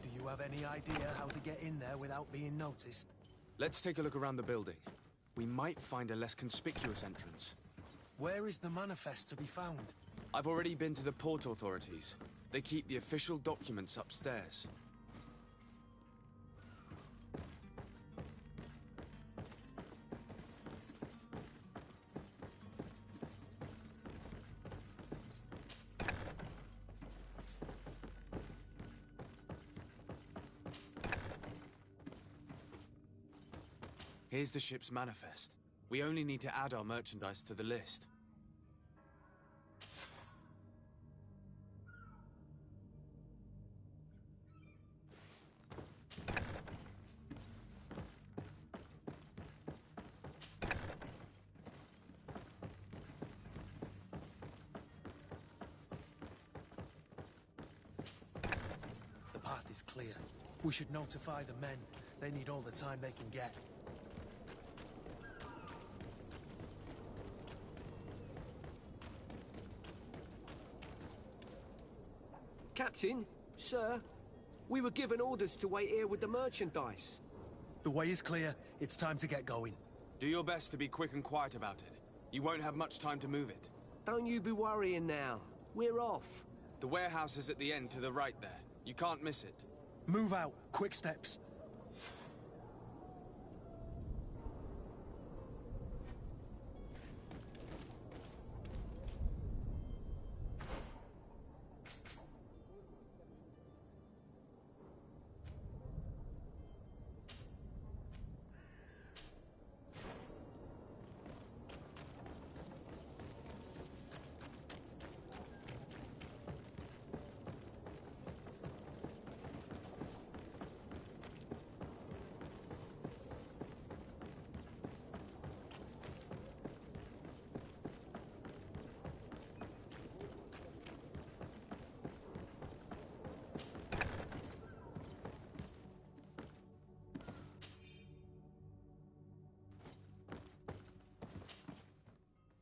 Do you have any idea how to get in there without being noticed? Let's take a look around the building. We might find a less conspicuous entrance. Where is the manifest to be found? I've already been to the port authorities. They keep the official documents upstairs. Here's the ship's manifest. We only need to add our merchandise to the list. The path is clear. We should notify the men. They need all the time they can get. Captain, sir, we were given orders to wait here with the merchandise. The way is clear. It's time to get going. Do your best to be quick and quiet about it. You won't have much time to move it. Don't you be worrying now. We're off. The warehouse is at the end to the right there. You can't miss it. Move out. Quick steps.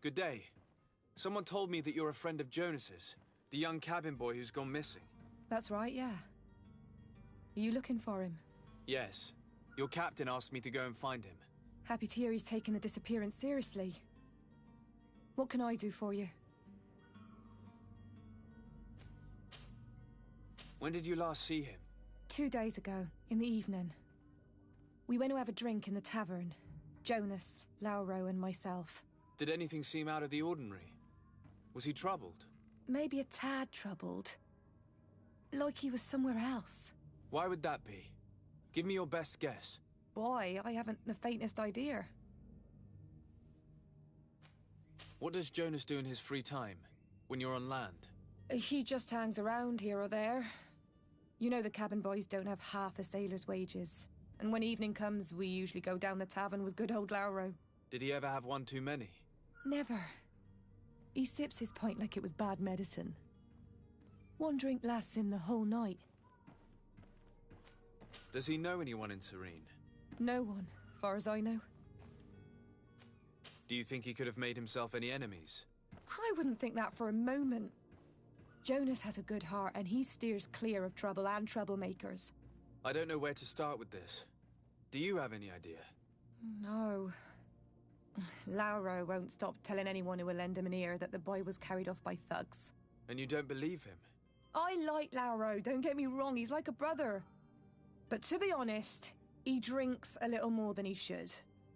Good day. Someone told me that you're a friend of Jonas's, the young cabin boy who's gone missing. That's right, yeah. Are you looking for him? Yes. Your captain asked me to go and find him. Happy to hear he's taken the disappearance seriously. What can I do for you? When did you last see him? 2 days ago, in the evening. We went to have a drink in the tavern. Jonas, Lauro, and myself. Did anything seem out of the ordinary? Was he troubled? Maybe a tad troubled. Like he was somewhere else. Why would that be? Give me your best guess. Boy, I haven't the faintest idea. What does Jonas do in his free time, when you're on land? He just hangs around here or there. You know the cabin boys don't have half a sailor's wages. And when evening comes, we usually go down the tavern with good old Lauro. Did he ever have one too many? Never. He sips his pint like it was bad medicine. One drink lasts him the whole night. Does he know anyone in Serene? No one, far as I know. Do you think he could have made himself any enemies? I wouldn't think that for a moment. Jonas has a good heart, and he steers clear of trouble and troublemakers. I don't know where to start with this. Do you have any idea? No. Lauro won't stop telling anyone who will lend him an ear that the boy was carried off by thugs. And you don't believe him? I like Lauro, don't get me wrong, he's like a brother. But to be honest, he drinks a little more than he should.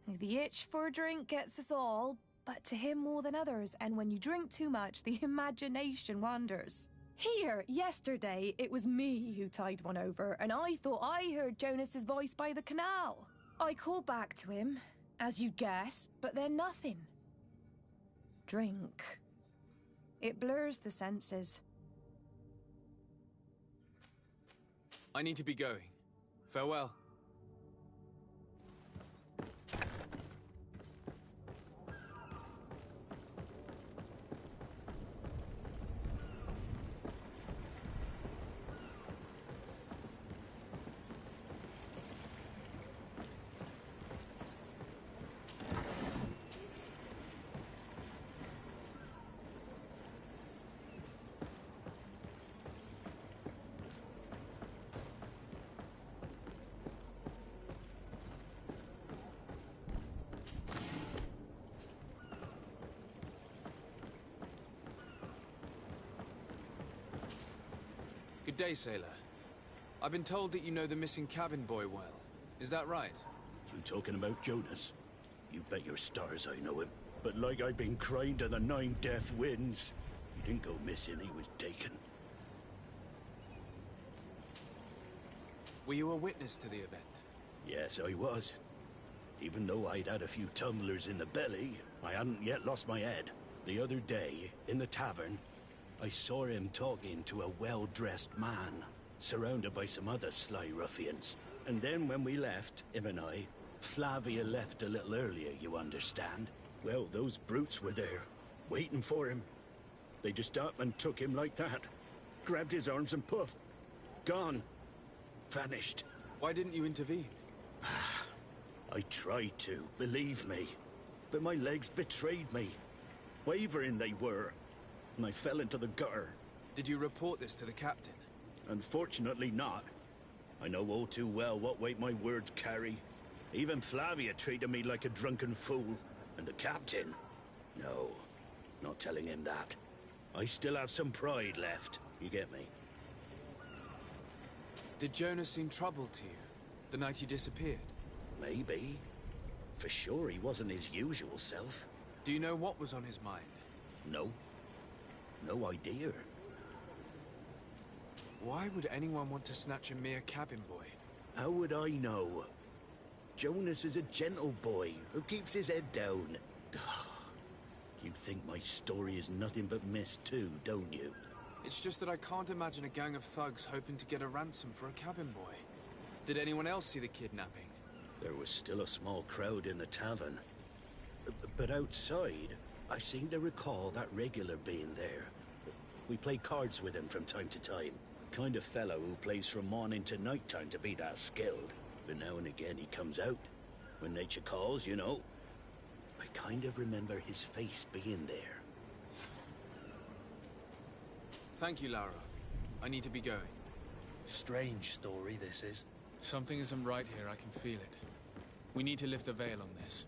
The itch for a drink gets us all, but to him more than others, and when you drink too much, the imagination wanders. Here, yesterday, it was me who tied one over, and I thought I heard Jonas's voice by the canal. I called back to him, as you guessed, but then nothing. Drink. It blurs the senses. I need to be going. Farewell. Good day, sailor. I've been told that you know the missing cabin boy well. Is that right? You talking about Jonas? You bet your stars I know him. But like I've been crying to the 9 deaf winds, he didn't go missing, he was taken. Were you a witness to the event? Yes, I was. Even though I'd had a few tumblers in the belly, I hadn't yet lost my head. The other day, in the tavern, I saw him talking to a well-dressed man, surrounded by some other sly ruffians. And then when we left, him and I, Flavia left a little earlier, you understand? Well, those brutes were there, waiting for him. They just up and took him like that. Grabbed his arms and poof. Gone. Vanished. Why didn't you intervene? I tried to, believe me. But my legs betrayed me. Wavering they were. And I fell into the gutter. Did you report this to the captain? Unfortunately not. I know all too well what weight my words carry. Even Flavia treated me like a drunken fool. And the captain? No, not telling him that. I still have some pride left, you get me? Did Jonas seem troubled to you, the night he disappeared? Maybe. For sure he wasn't his usual self. Do you know what was on his mind? No. No idea. Why would anyone want to snatch a mere cabin boy? How would I know? Jonas is a gentle boy who keeps his head down. You think my story is nothing but mist too, don't you? It's just that I can't imagine a gang of thugs hoping to get a ransom for a cabin boy. Did anyone else see the kidnapping? There was still a small crowd in the tavern. But outside, I seem to recall that regular being there. We play cards with him from time to time. Kind of fellow who plays from morning to night time to be that skilled. But now and again he comes out. When nature calls, you know. I kind of remember his face being there. Thank you, Lara. I need to be going. Strange story, this is. Something isn't right here, I can feel it. We need to lift the veil on this.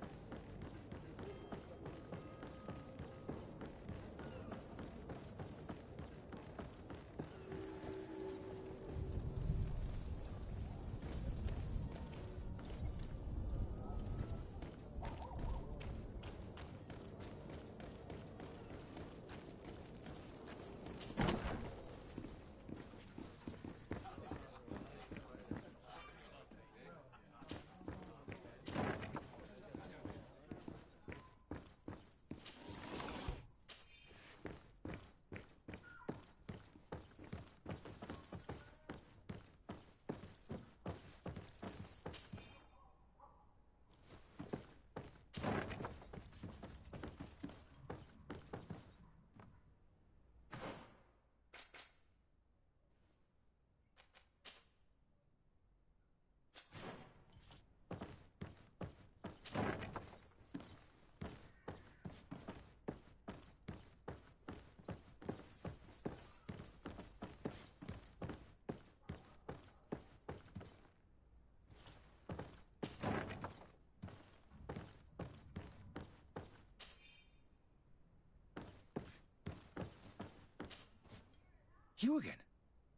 You again?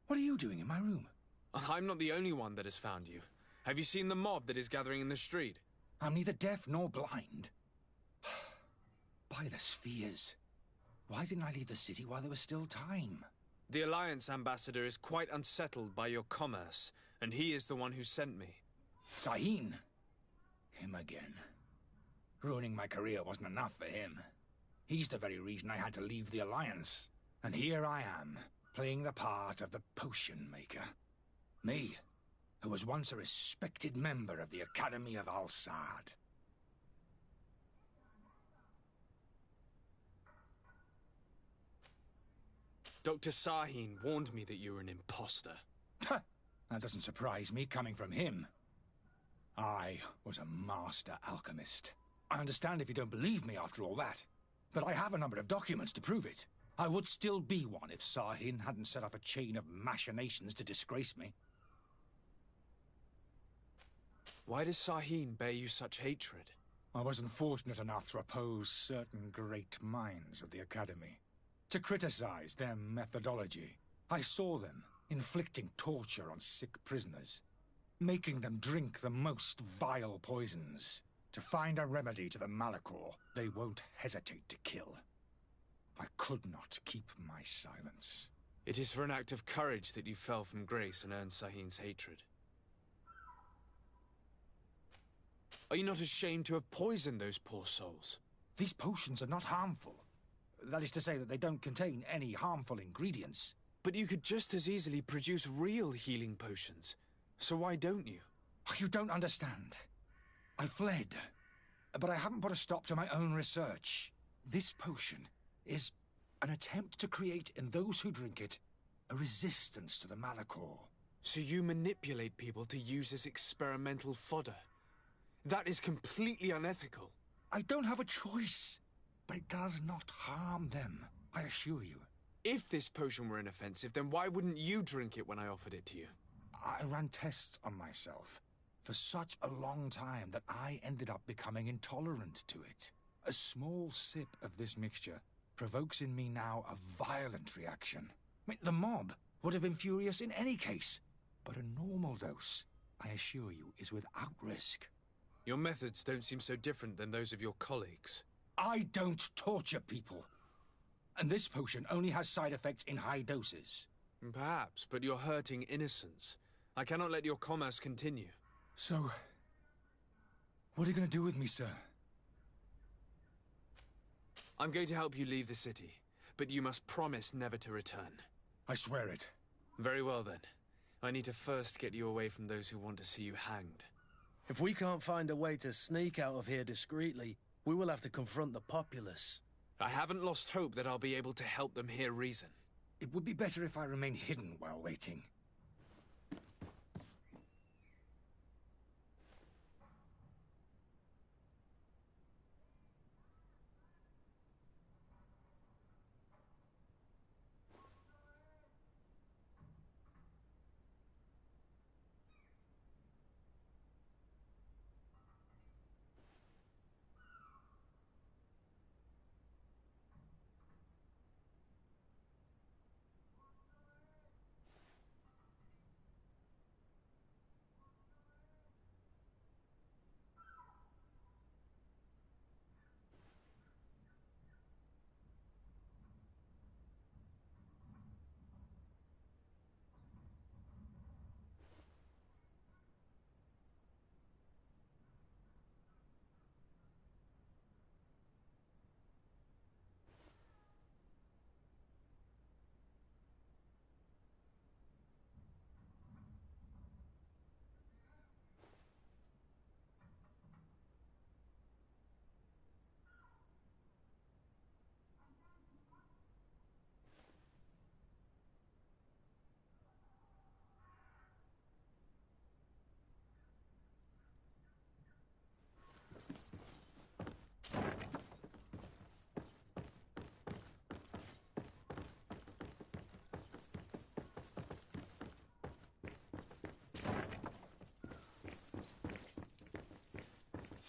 What are you doing in my room? I'm not the only one that has found you. Have you seen the mob that is gathering in the street? I'm neither deaf nor blind. By the spheres. Why didn't I leave the city while there was still time? The Alliance ambassador is quite unsettled by your commerce, and he is the one who sent me. Sahin? Him again. Ruining my career wasn't enough for him. He's the very reason I had to leave the Alliance. And here I am, playing the part of the potion maker. Me, who was once a respected member of the Academy of Al-Sad. Dr. Sahin warned me that you were an imposter. That doesn't surprise me, coming from him. I was a master alchemist. I understand if you don't believe me after all that, but I have a number of documents to prove it. I would still be one if Sahin hadn't set off a chain of machinations to disgrace me. Why does Sahin bear you such hatred? I wasn't fortunate enough to oppose certain great minds of the Academy, to criticize their methodology. I saw them inflicting torture on sick prisoners, making them drink the most vile poisons. To find a remedy to the Malachor, they won't hesitate to kill. I could not keep my silence. It is for an act of courage that you fell from grace and earned Sahin's hatred. Are you not ashamed to have poisoned those poor souls? These potions are not harmful. That is to say that they don't contain any harmful ingredients. But you could just as easily produce real healing potions. So why don't you? You don't understand. I fled, but I haven't put a stop to my own research. This potion is an attempt to create in those who drink it a resistance to the Malachor. So you manipulate people to use as experimental fodder? That is completely unethical. I don't have a choice, but it does not harm them, I assure you. If this potion were inoffensive, then why wouldn't you drink it when I offered it to you? I ran tests on myself for such a long time that I ended up becoming intolerant to it. A small sip of this mixture provokes in me now a violent reaction. The mob would have been furious in any case, but a normal dose, I assure you, is without risk. Your methods don't seem so different than those of your colleagues. I don't torture people. And this potion only has side effects in high doses. Perhaps, but you're hurting innocents. I cannot let your commerce continue. So, what are you going to do with me, sir? I'm going to help you leave the city, but you must promise never to return. I swear it. Very well then. I need to first get you away from those who want to see you hanged. If we can't find a way to sneak out of here discreetly, we will have to confront the populace. I haven't lost hope that I'll be able to help them hear reason. It would be better if I remain hidden while waiting.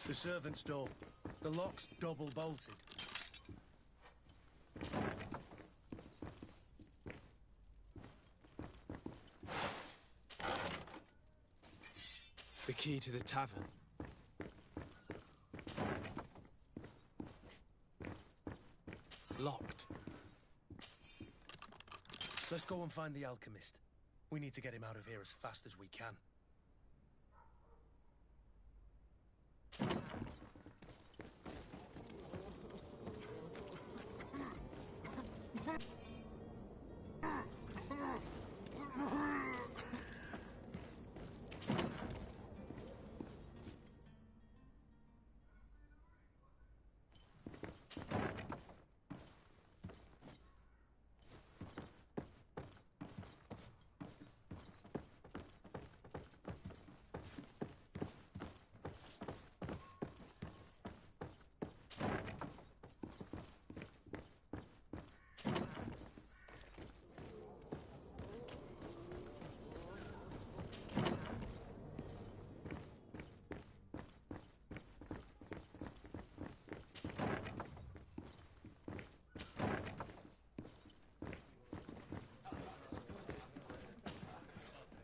The servant's door. The lock's double bolted. key to the tavern. Locked. Let's go and find the alchemist. We need to get him out of here as fast as we can.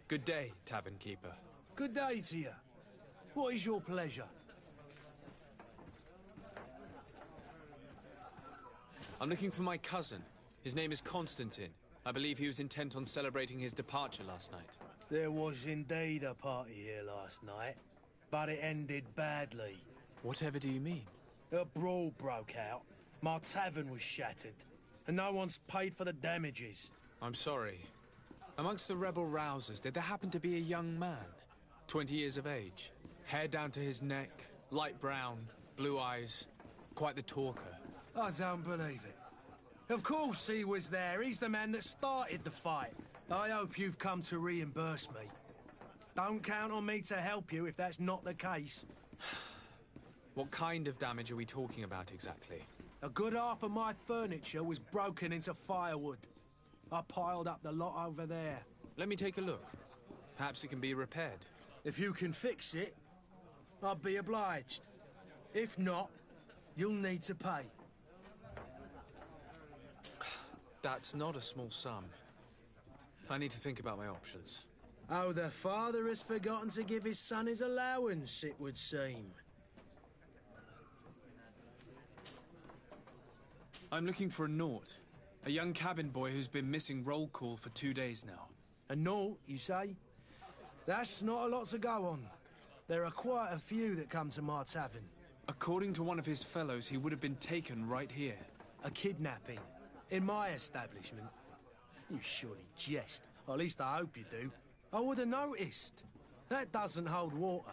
Good day, tavern keeper. Good day to you. What is your pleasure? I'm looking for my cousin. His name is Constantine. I believe he was intent on celebrating his departure last night. There was indeed a party here last night, but it ended badly. Whatever do you mean? A brawl broke out. My tavern was shattered, and no one's paid for the damages. I'm sorry. Amongst the rebel rousers, did there happen to be a young man? 20 years of age. Hair down to his neck, light brown, blue eyes. Quite the talker. I don't believe it. Of course he was there. He's the man that started the fight. I hope you've come to reimburse me. Don't count on me to help you if that's not the case. What kind of damage are we talking about exactly? A good half of my furniture was broken into firewood. I piled up the lot over there. Let me take a look. Perhaps it can be repaired. If you can fix it, I'll be obliged. If not, you'll need to pay. That's not a small sum. I need to think about my options. Oh, the father has forgotten to give his son his allowance, it would seem. I'm looking for a Naut. A young cabin boy who's been missing roll call for 2 days now. A Naut, you say? That's not a lot to go on. There are quite a few that come to my tavern. According to one of his fellows, he would have been taken right here. A kidnapping? In my establishment? You surely jest. Or at least I hope you do. I would have noticed. That doesn't hold water.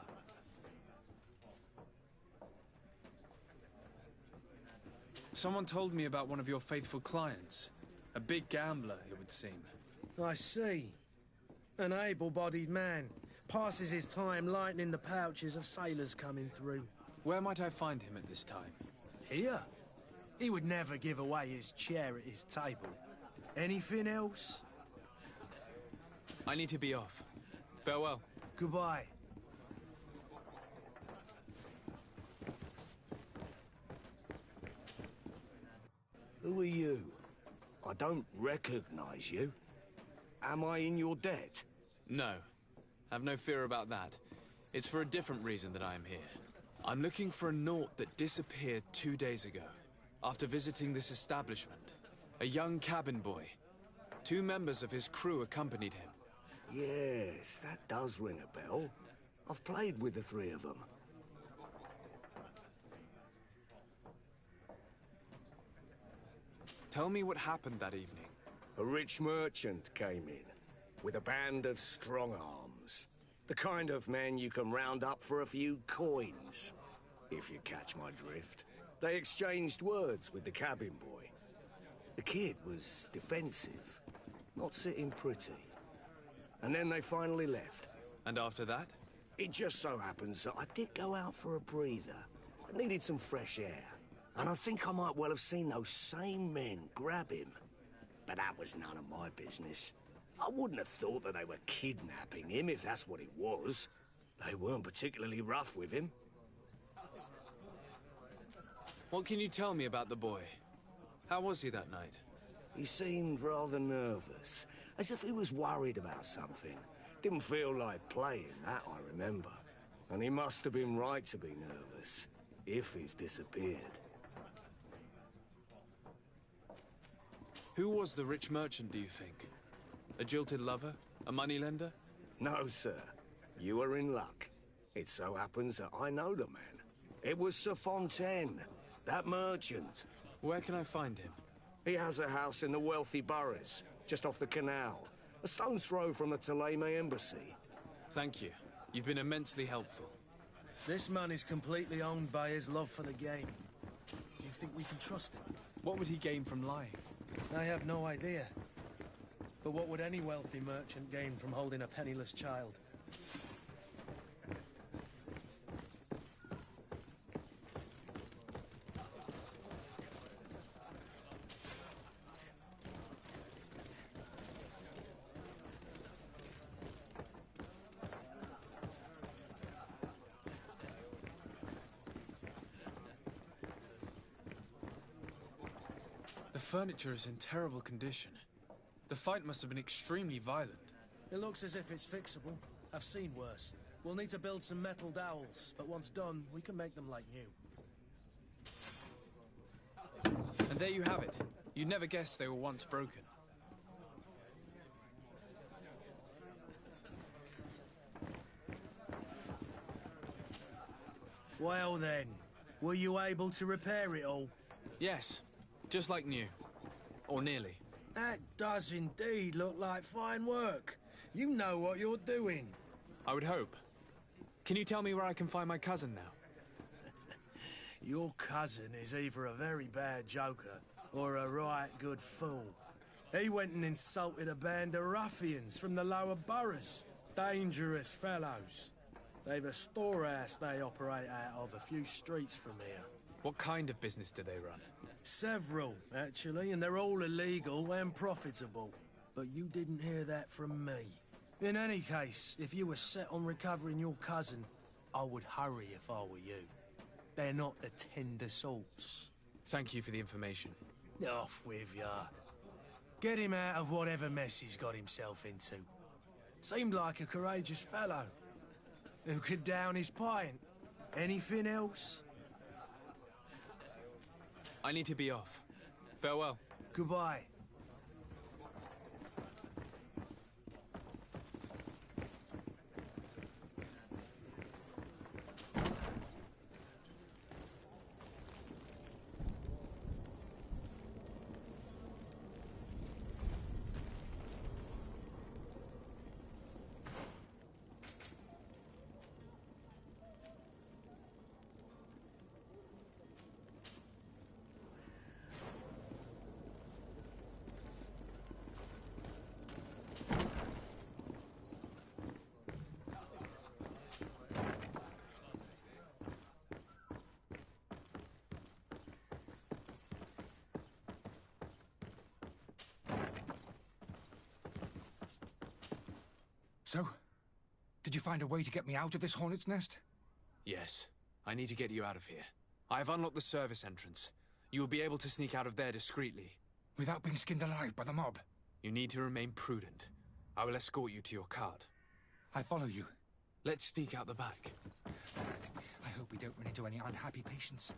Someone told me about one of your faithful clients. A big gambler, it would seem. I see. An able-bodied man. Passes his time lightening the pouches of sailors coming through. Where might I find him at this time? Here? He would never give away his chair at his table. Anything else? I need to be off. Farewell. Goodbye. Who are you? I don't recognize you. Am I in your debt? No. Have no fear about that. It's for a different reason that I am here. I'm looking for a Naut that disappeared 2 days ago, after visiting this establishment. A young cabin boy. 2 members of his crew accompanied him. Yes, that does ring a bell. I've played with the 3 of them. Tell me what happened that evening. A rich merchant came in, with a band of strong arms. The kind of men you can round up for a few coins, if you catch my drift. They exchanged words with the cabin boy. The kid was defensive, not sitting pretty. And then they finally left. And after that? It just so happens that I did go out for a breather. I needed some fresh air. And I think I might well have seen those same men grab him. But that was none of my business. I wouldn't have thought that they were kidnapping him, if that's what it was. They weren't particularly rough with him. What can you tell me about the boy? How was he that night? He seemed rather nervous, as if he was worried about something. Didn't feel like playing, that I remember. And he must have been right to be nervous, if he's disappeared. Who was the rich merchant, do you think? A jilted lover? A moneylender? No, sir. You are in luck. It so happens that I know the man. It was Sir Fontaine, that merchant. Where can I find him? He has a house in the wealthy boroughs, just off the canal. A stone's throw from the Thélème embassy. Thank you. You've been immensely helpful. This man is completely owned by his love for the game. Do you think we can trust him? What would he gain from lying? I have no idea. But what would any wealthy merchant gain from holding a penniless child? The furniture is in terrible condition. The fight must have been extremely violent. It looks as if it's fixable. I've seen worse. We'll need to build some metal dowels, but once done, we can make them like new. And there you have it. You'd never guess they were once broken. Well then, were you able to repair it all? Yes, just like new. Or nearly. That does indeed look like fine work. You know what you're doing. I would hope. Can you tell me where I can find my cousin now? Your cousin is either a very bad joker or a right good fool. He went and insulted a band of ruffians from the lower boroughs. Dangerous fellows. They've a storehouse they operate out of a few streets from here. What kind of business do they run? Several, actually, and they're all illegal and profitable. But you didn't hear that from me. In any case, if you were set on recovering your cousin, I would hurry if I were you. They're not the tender sorts. Thank you for the information. Off with ya. Get him out of whatever mess he's got himself into. Seemed like a courageous fellow. Who could down his pint. Anything else? I need to be off. Farewell. Goodbye. So, did you find a way to get me out of this hornet's nest? Yes. I need to get you out of here. I have unlocked the service entrance. You will be able to sneak out of there discreetly. Without being skinned alive by the mob? You need to remain prudent. I will escort you to your cart. I follow you. Let's sneak out the back. I hope we don't run into any unhappy patients.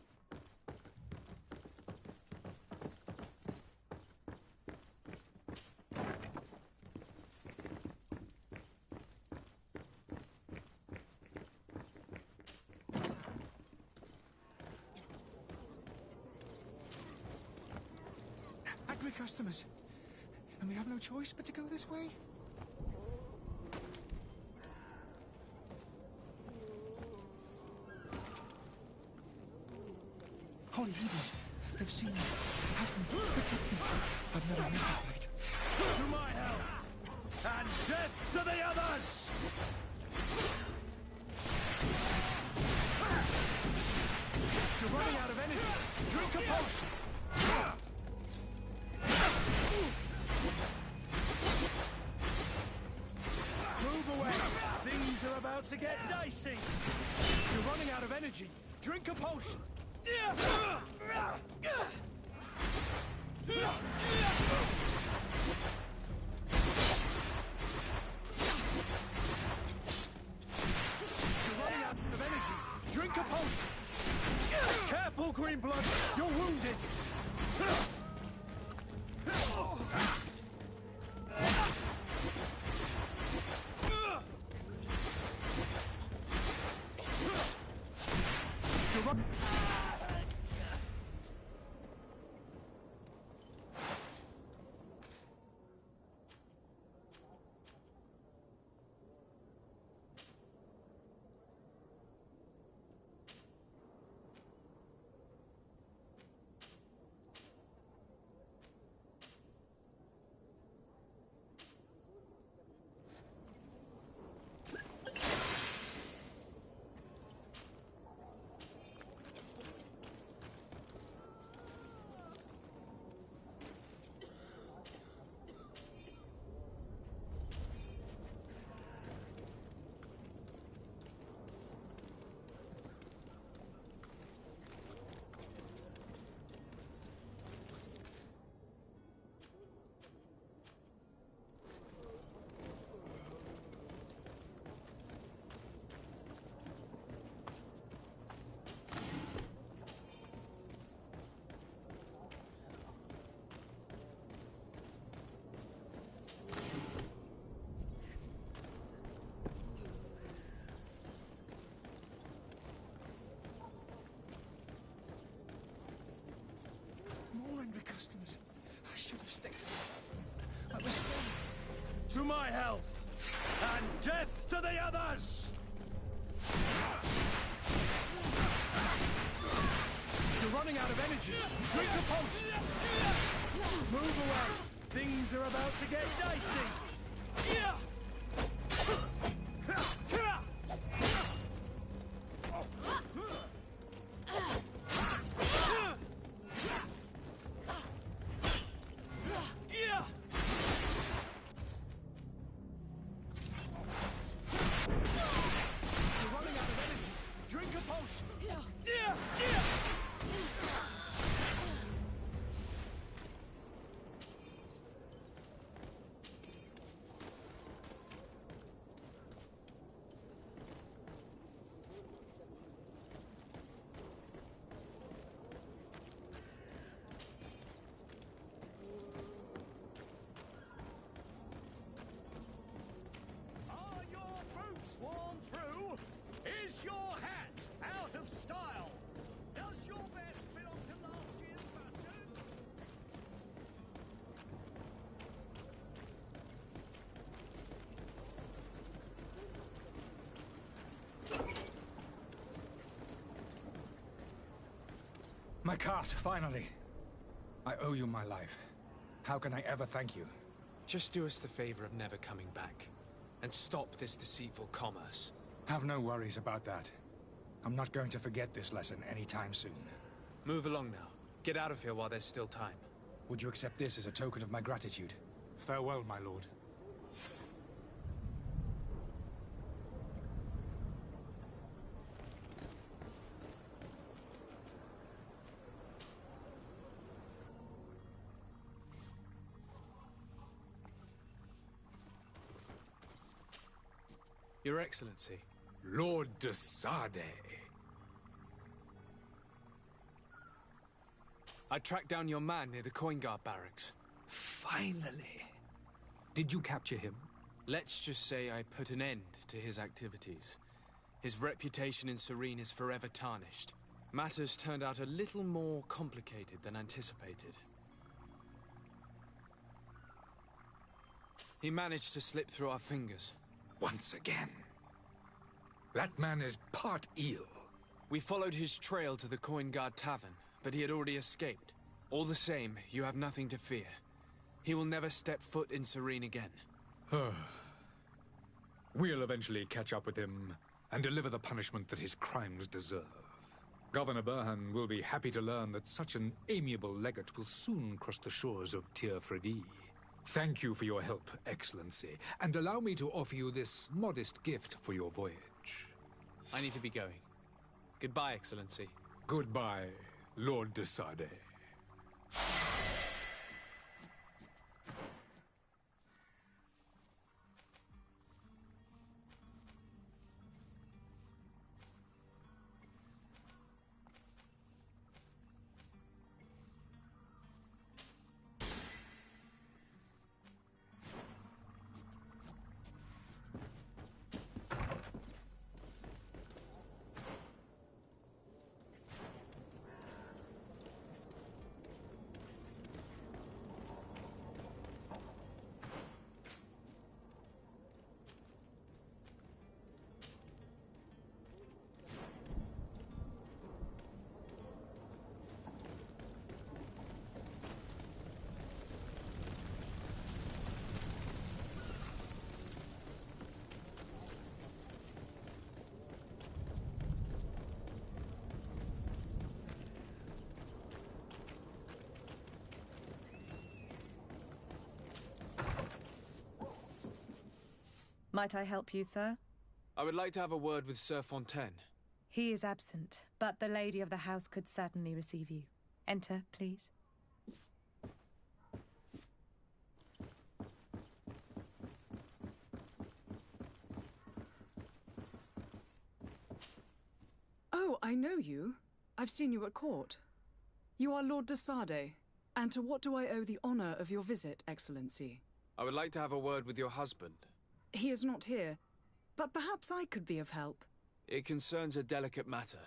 Angry customers. And we have no choice but to go this way? Holy Heavens, they've seen me. Help me, protect me. I've never heard that fight. To my help! And death to the others! You're running out of energy. Drink a potion. Move away. Things are about to get dicey. You're running out of energy. Drink a potion. You're running out. Customers. I should have stayed. I was To my health, and death to the others! You're running out of energy. Drink a potion. Move away. Things are about to get dicey. Sworn through? Is your hat out of style? Does your vest belong to last year's fashion? My cart, finally. I owe you my life. How can I ever thank you? Just do us the favor of never coming back. And stop this deceitful commerce. Have no worries about that. I'm not going to forget this lesson anytime soon. Move along now. Get out of here while there's still time. Would you accept this as a token of my gratitude? Farewell, my lord. Your Excellency. Lord de Sade. I tracked down your man near the Coin Guard barracks. Finally. Did you capture him? Let's just say I put an end to his activities. His reputation in Serene is forever tarnished. Matters turned out a little more complicated than anticipated. He managed to slip through our fingers. Once again. That man is part eel. We followed his trail to the Coin Guard Tavern, but he had already escaped. All the same, you have nothing to fear. He will never step foot in Serene again. We'll eventually catch up with him and deliver the punishment that his crimes deserve. Governor Burhan will be happy to learn that such an amiable legate will soon cross the shores of Tir Fredi. Thank you for your help, Excellency, and allow me to offer you this modest gift for your voyage. I need to be going. Goodbye, Excellency. Goodbye, Lord de Sade. Might I help you, sir? I would like to have a word with Sir Fontaine. He is absent, but the lady of the house could certainly receive you. Enter, please. Oh, I know you. I've seen you at court. You are Lord de Sade. And to what do I owe the honor of your visit, Excellency? I would like to have a word with your husband. He is not here, but perhaps I could be of help. It concerns a delicate matter.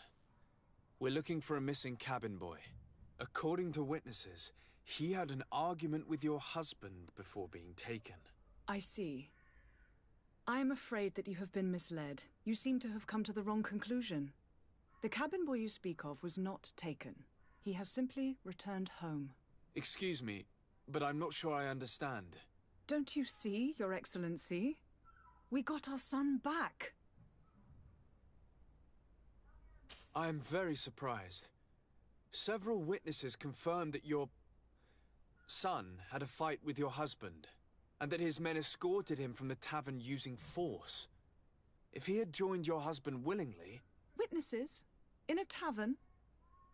We're looking for a missing cabin boy. According to witnesses, he had an argument with your husband before being taken. I see. I am afraid that you have been misled. You seem to have come to the wrong conclusion. The cabin boy you speak of was not taken. He has simply returned home. Excuse me, but I'm not sure I understand. Don't you see, Your Excellency? We got our son back. I am very surprised. Several witnesses confirmed that your son had a fight with your husband, and that his men escorted him from the tavern using force. If he had joined your husband willingly... Witnesses? In a tavern?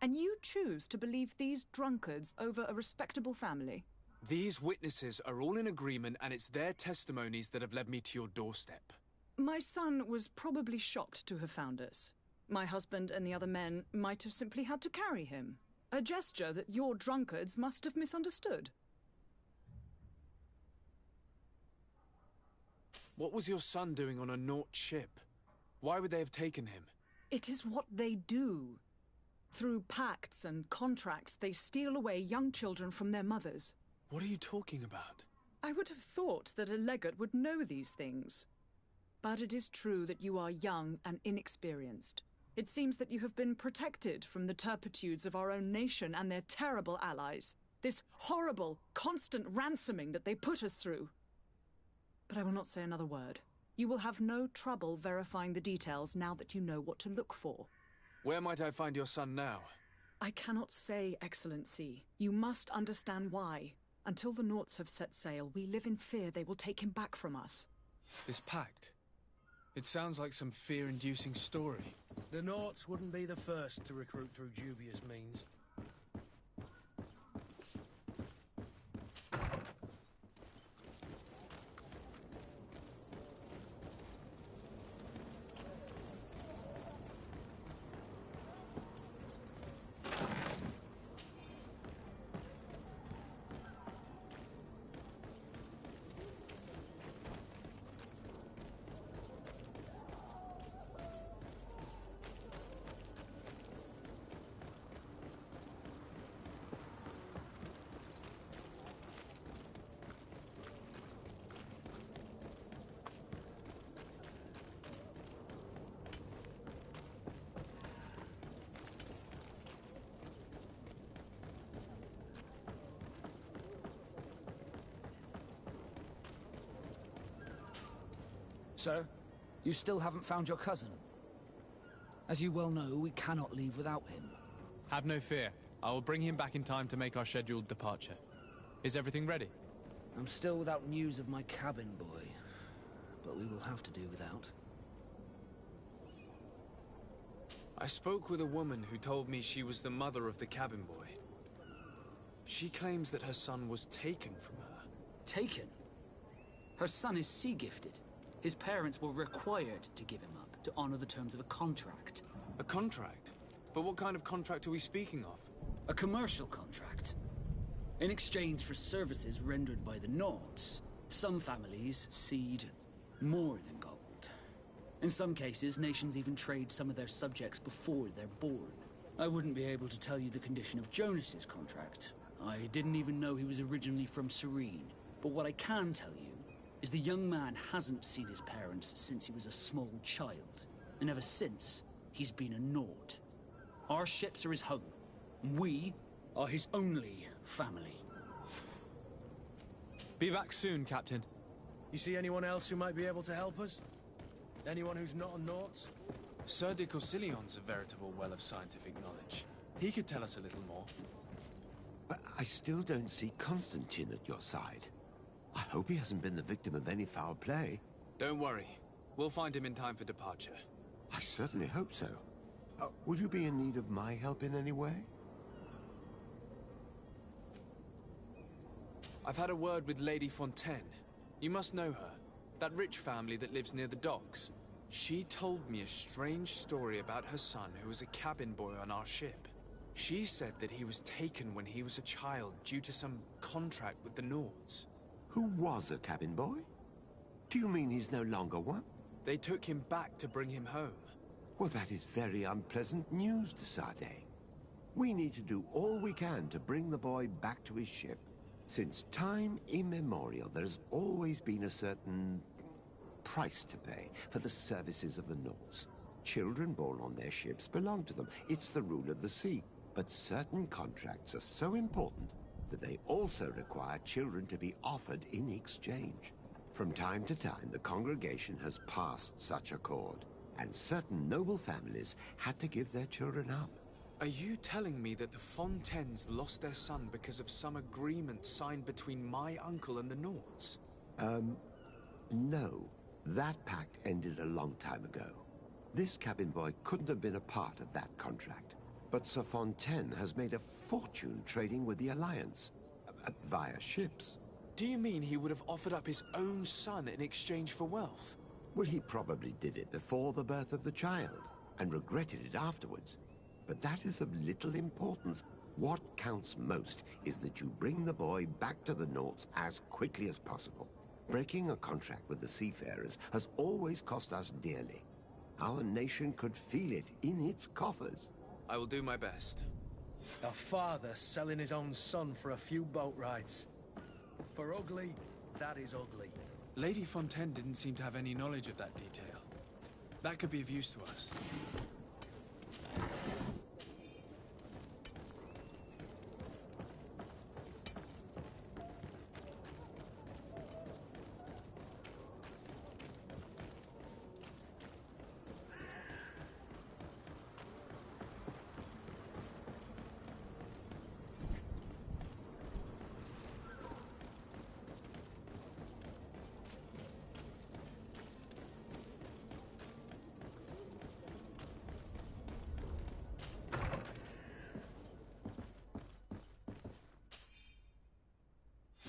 And you choose to believe these drunkards over a respectable family? These witnesses are all in agreement, and it's their testimonies that have led me to your doorstep. My son was probably shocked to have found us. My husband and the other men might have simply had to carry him. A gesture that your drunkards must have misunderstood. What was your son doing on a Naut ship? Why would they have taken him? It is what they do. Through pacts and contracts, they steal away young children from their mothers. What are you talking about? I would have thought that a legate would know these things. But it is true that you are young and inexperienced. It seems that you have been protected from the turpitudes of our own nation and their terrible allies. This horrible, constant ransoming that they put us through. But I will not say another word. You will have no trouble verifying the details now that you know what to look for. Where might I find your son now? I cannot say, Excellency. You must understand why. Until the Nauts have set sail, we live in fear they will take him back from us. This pact? It sounds like some fear-inducing story. The Nauts wouldn't be the first to recruit through dubious means. Sir, you still haven't found your cousin. As you well know, we cannot leave without him. Have no fear. I will bring him back in time to make our scheduled departure. Is everything ready? I'm still without news of my cabin boy, but we will have to do without. I spoke with a woman who told me she was the mother of the cabin boy. She claims that her son was taken from her. Taken? Her son is sea-gifted. His parents were required to give him up to honor the terms of a contract. A contract? But what kind of contract are we speaking of? A commercial contract. In exchange for services rendered by the Nauts, some families cede more than gold. In some cases, nations even trade some of their subjects before they're born. I wouldn't be able to tell you the condition of Jonas's contract. I didn't even know he was originally from Serene. But what I can tell you is the young man hasn't seen his parents since he was a small child. And ever since, he's been a Naut. Our ships are his home. We are his only family. Be back soon, Captain. You see anyone else who might be able to help us? Anyone who's not a Naut? Sir de Corsillion's a veritable well of scientific knowledge. He could tell us a little more. But I still don't see Constantine at your side. I hope he hasn't been the victim of any foul play. Don't worry. We'll find him in time for departure. I certainly hope so. Would you be in need of my help in any way? I've had a word with Lady Fontaine. You must know her. That rich family that lives near the docks. She told me a strange story about her son who was a cabin boy on our ship. She said that he was taken when he was a child due to some contract with the Nords. Who was a cabin boy? Do you mean he's no longer one? They took him back to bring him home. Well, that is very unpleasant news, de Sade. We need to do all we can to bring the boy back to his ship. Since time immemorial, there has always been a certain price to pay for the services of the Nords. Children born on their ships belong to them. It's the rule of the sea. But certain contracts are so important that they also require children to be offered in exchange. From time to time, the congregation has passed such accord, and certain noble families had to give their children up. Are you telling me that the Fontaines lost their son because of some agreement signed between my uncle and the Nords? No. That pact ended a long time ago. This cabin boy couldn't have been a part of that contract. But Sir Fontaine has made a fortune trading with the Alliance, via ships. Do you mean he would have offered up his own son in exchange for wealth? Well, he probably did it before the birth of the child, and regretted it afterwards. But that is of little importance. What counts most is that you bring the boy back to the Nords as quickly as possible. Breaking a contract with the seafarers has always cost us dearly. Our nation could feel it in its coffers. I will do my best. A father selling his own son for a few boat rides. For ugly, that is ugly. Lady Fontaine didn't seem to have any knowledge of that detail. That could be of use to us.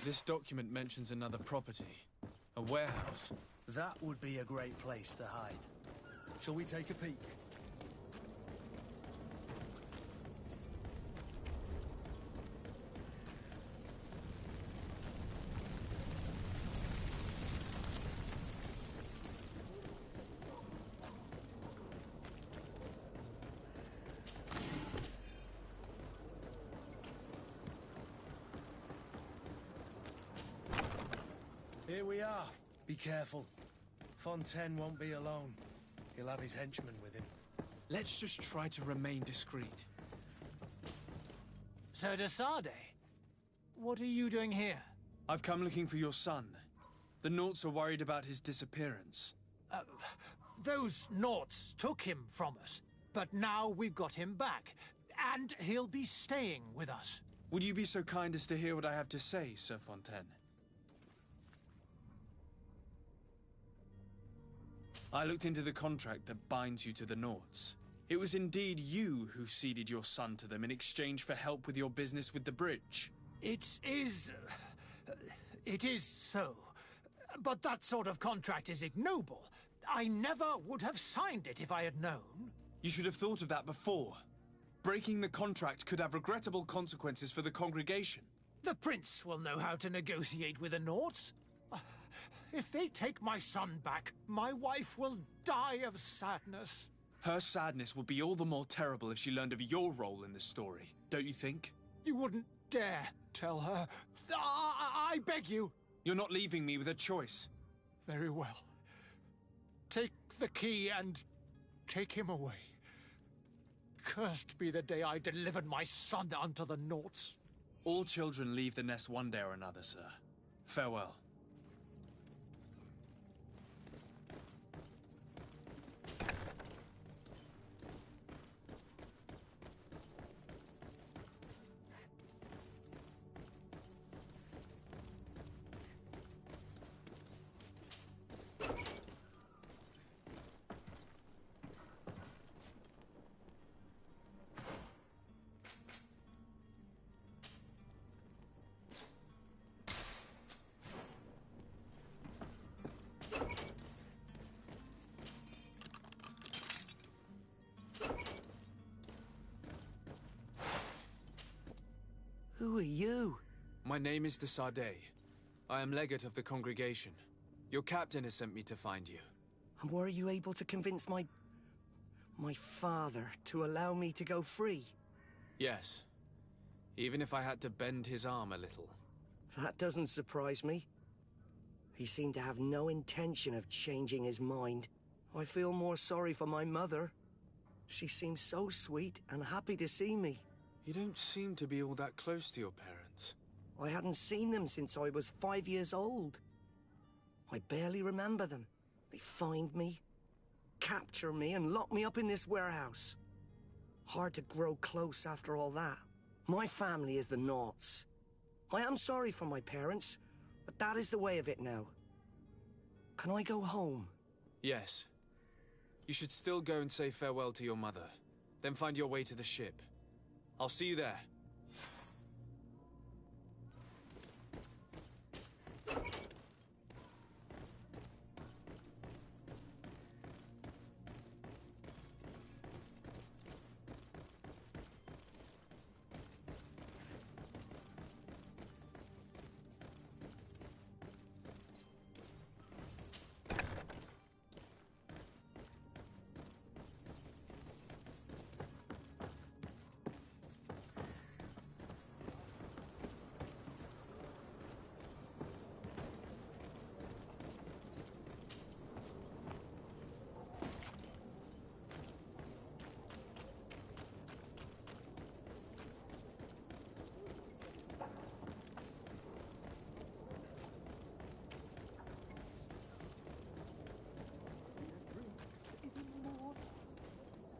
This document mentions another property. A warehouse. That would be a great place to hide. Shall we take a peek? Here we are. Be careful. Fontaine won't be alone. He'll have his henchmen with him. Let's just try to remain discreet. Sir de Sade, what are you doing here? I've come looking for your son. The Nauts are worried about his disappearance. Those Nauts took him from us, but now we've got him back, and he'll be staying with us. Would you be so kind as to hear what I have to say, Sir Fontaine? I looked into the contract that binds you to the Nauts. It was indeed you who ceded your son to them in exchange for help with your business with the bridge. It is so. But that sort of contract is ignoble. I never would have signed it if I had known. You should have thought of that before. Breaking the contract could have regrettable consequences for the congregation. The prince will know how to negotiate with the Nauts. If they take my son back, my wife will die of sadness. Her sadness would be all the more terrible if she learned of your role in the story, don't you think? You wouldn't dare tell her. I beg you. You're not leaving me with a choice. Very well. Take the key and take him away. Cursed be the day I delivered my son unto the Nauts. All children leave the nest one day or another, sir. Farewell. Who are you? My name is de Sardet. I am legate of the congregation. Your captain has sent me to find you. And were you able to convince my father to allow me to go free? Yes. Even if I had to bend his arm a little. That doesn't surprise me. He seemed to have no intention of changing his mind. I feel more sorry for my mother. She seems so sweet and happy to see me. You don't seem to be all that close to your parents. I hadn't seen them since I was 5 years old. I barely remember them. They find me, capture me, and lock me up in this warehouse. Hard to grow close after all that. My family is the Naughts. I am sorry for my parents, but that is the way of it now. Can I go home? Yes. You should still go and say farewell to your mother. Then find your way to the ship. I'll see you there.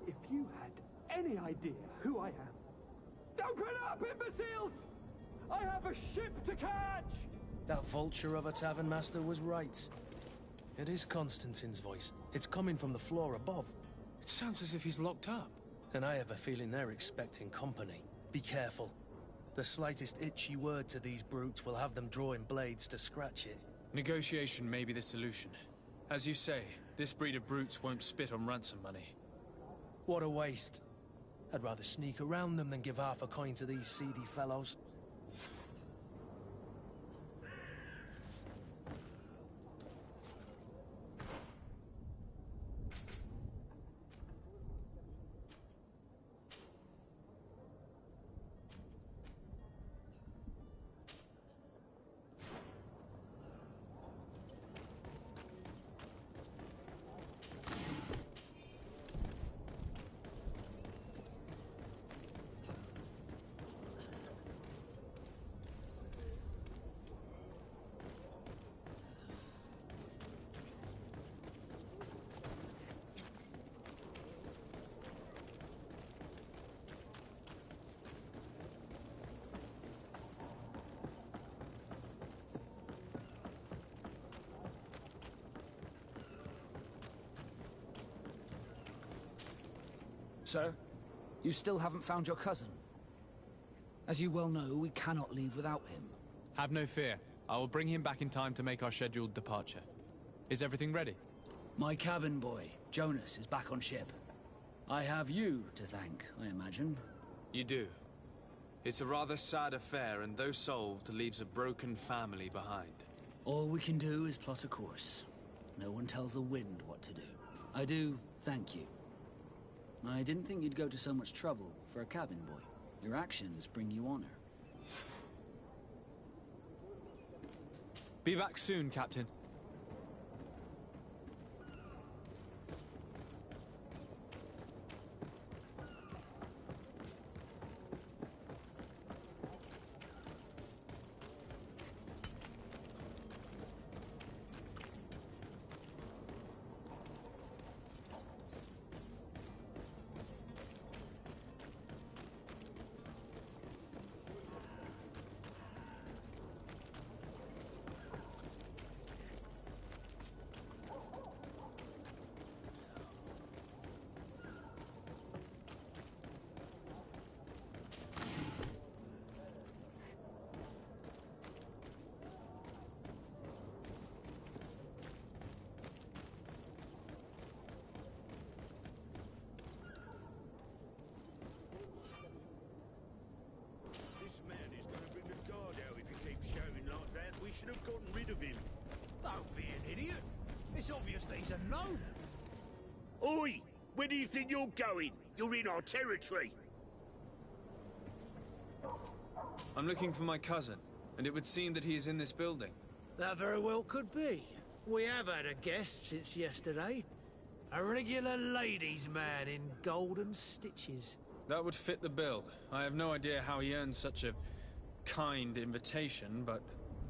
If you had any idea who I am... Open up, imbeciles! I have a ship to catch! That vulture of a tavern master was right. It is Constantine's voice. It's coming from the floor above. It sounds as if he's locked up. And I have a feeling they're expecting company. Be careful. The slightest itchy word to these brutes will have them drawing blades to scratch it. Negotiation may be the solution. As you say, this breed of brutes won't spit on ransom money. What a waste. I'd rather sneak around them than give half a coin to these seedy fellows. Sir, you still haven't found your cousin. As you well know, we cannot leave without him. Have no fear. I will bring him back in time to make our scheduled departure. Is everything ready? My cabin boy, Jonas, is back on ship. I have you to thank, I imagine. You do. It's a rather sad affair, and though solved, leaves a broken family behind. All we can do is plot a course. No one tells the wind what to do. I do thank you. I didn't think you'd go to so much trouble for a cabin boy. Your actions bring you honor. Be back soon, Captain. should have gotten rid of him. Don't be an idiot. It's obvious that he's a gnome. Oi! Where do you think you're going? You're in our territory. I'm looking for my cousin, and it would seem that he is in this building. That very well could be. We have had a guest since yesterday. A regular ladies' man in golden stitches. That would fit the bill. I have no idea how he earned such a kind invitation, but...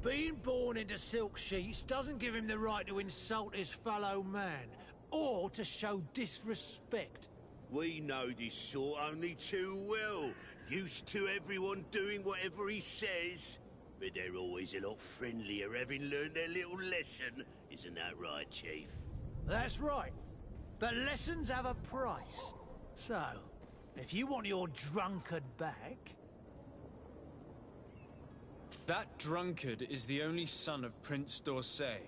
Being born into silk sheets doesn't give him the right to insult his fellow man, or to show disrespect. We know this sort only too well. Used to everyone doing whatever he says. But they're always a lot friendlier having learned their little lesson. Isn't that right, Chief? That's right. But lessons have a price. So, if you want your drunkard back... That drunkard is the only son of Prince d'Orsay.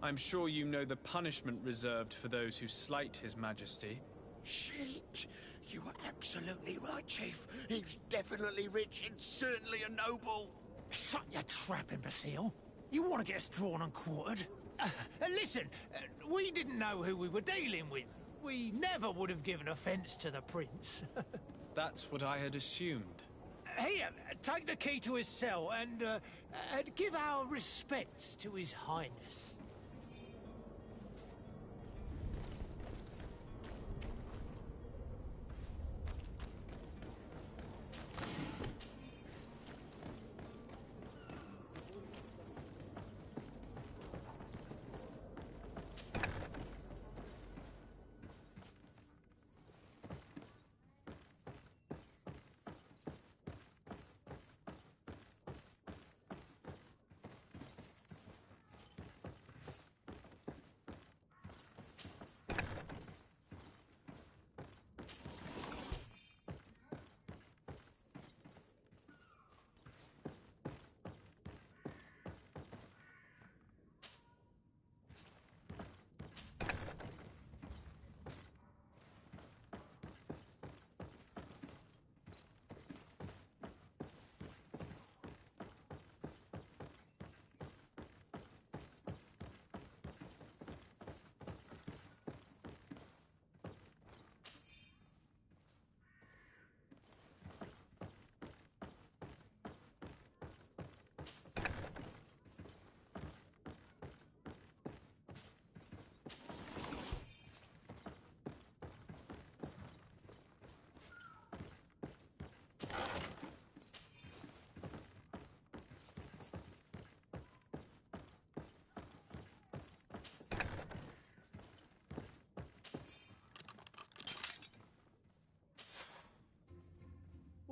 I'm sure you know the punishment reserved for those who slight his majesty. Shit! You are absolutely right, Chief. He's definitely rich and certainly a noble. Shut your trap, imbecile. You want to get us drawn and quartered? Listen, we didn't know who we were dealing with. We never would have given offense to the prince. That's what I had assumed. Here, take the key to his cell and give our respects to his highness.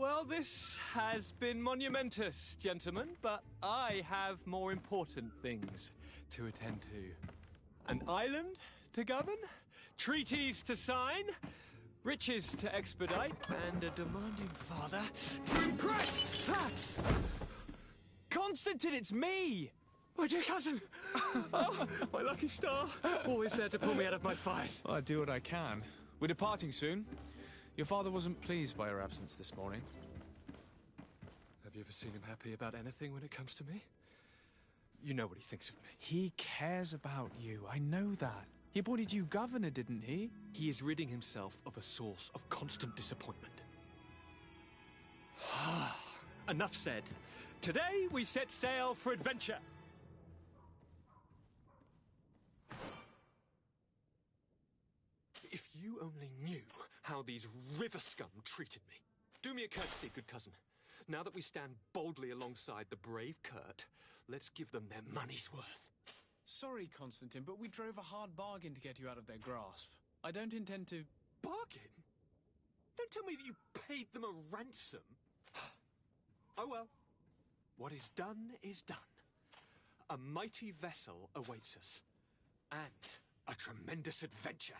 Well, this has been monumentous, gentlemen, but I have more important things to attend to. An island to govern, treaties to sign, riches to expedite, and a demanding father to impress! Constantine, it's me! My dear cousin! Oh, my lucky star! Always there to pull me out of my fires. Well, I do what I can. We're departing soon. Your father wasn't pleased by your absence this morning. Have you ever seen him happy about anything when it comes to me? You know what he thinks of me. He cares about you, I know that. He appointed you governor, didn't he? He is ridding himself of a source of constant disappointment. Enough said. Today we set sail for adventure. If you only knew how these river scum treated me. Do me a courtesy, good cousin. Now that we stand boldly alongside the brave Kurt, let's give them their money's worth. Sorry, Constantine, but we drove a hard bargain to get you out of their grasp. I don't intend to... Bargain? Don't tell me that you paid them a ransom. Oh well. What is done is done. A mighty vessel awaits us. And a tremendous adventure.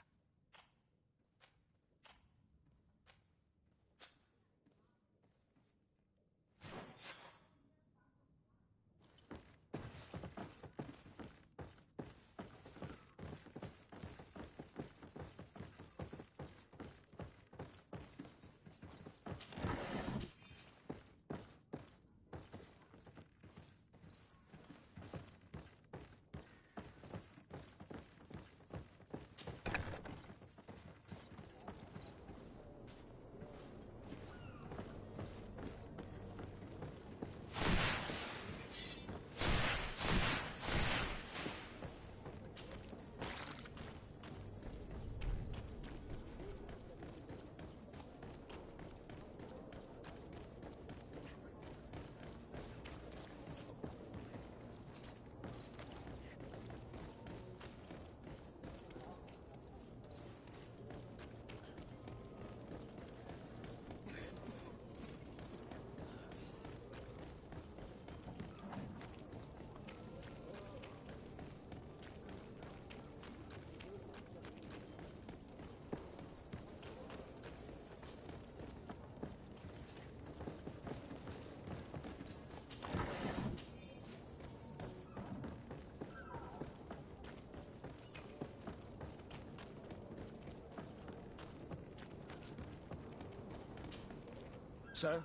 Sir?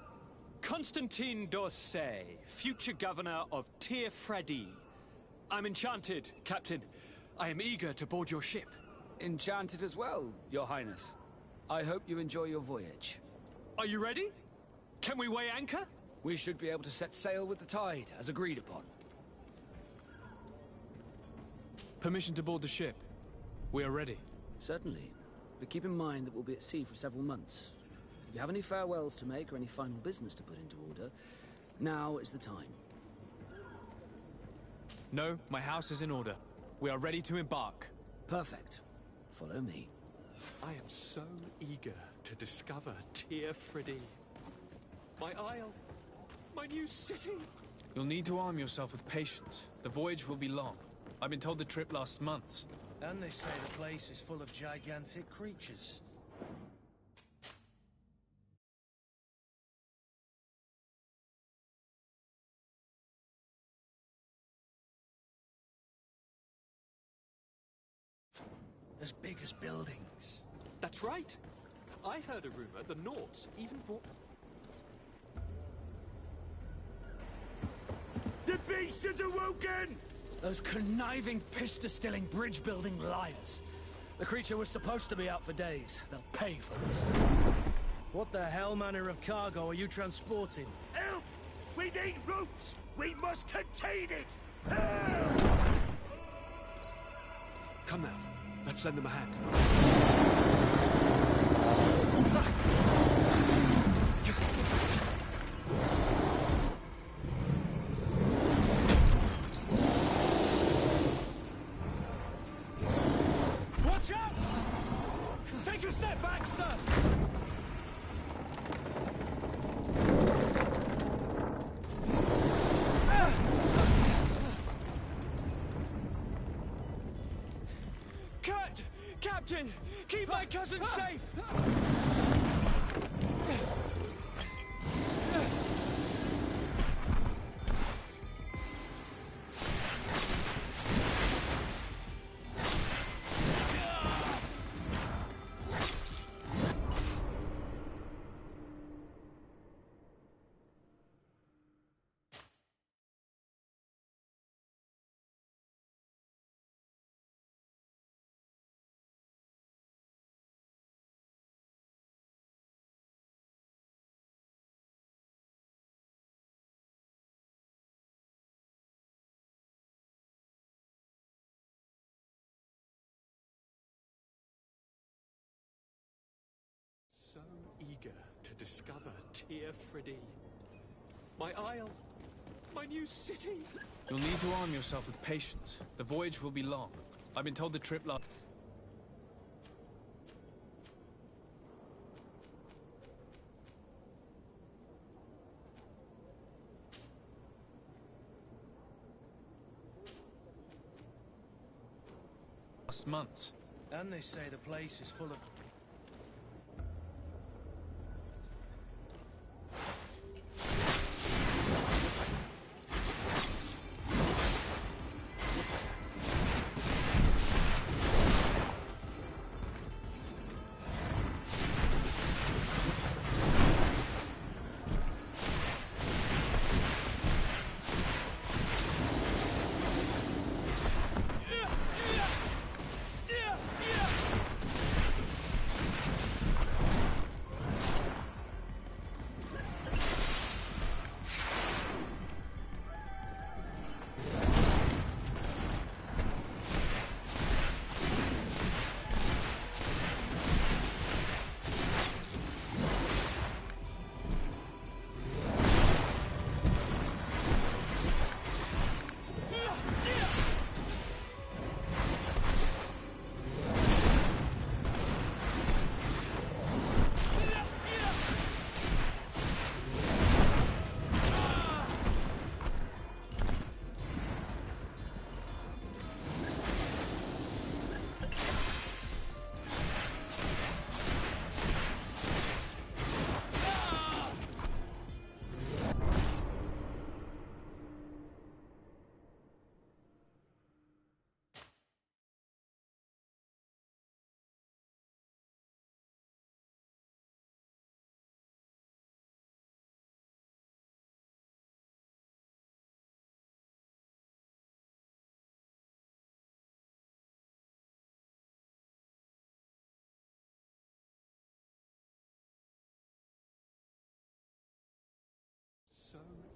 Constantine d'Orsay, future governor of Tir-Fredi. I'm enchanted, Captain. I am eager to board your ship. Enchanted as well, Your Highness. I hope you enjoy your voyage. Are you ready? Can we weigh anchor? We should be able to set sail with the tide, as agreed upon. Permission to board the ship. We are ready. Certainly. But keep in mind that we'll be at sea for several months. If you have any farewells to make or any final business to put into order, now is the time. No, my house is in order. We are ready to embark. Perfect. Follow me. I am so eager to discover Tir-Fredi. My isle. My new city. You'll need to arm yourself with patience. The voyage will be long. I've been told the trip lasts months. And they say the place is full of gigantic creatures. As big as buildings. That's right. I heard a rumor the Nords even brought... The beast is awoken! Those conniving, piss-distilling, bridge-building liars. The creature was supposed to be out for days. They'll pay for this. What the hell manner of cargo are you transporting? Help! We need ropes! We must contain it! Help! Come now. Let's lend them a hand. Watch out! Take a step back, sir! Captain! Keep my cousin safe! So eager to discover Tir-Fredi. My isle, my new city. You'll need to arm yourself with patience. The voyage will be long. I've been told the trip lasts months. And they say the place is full of...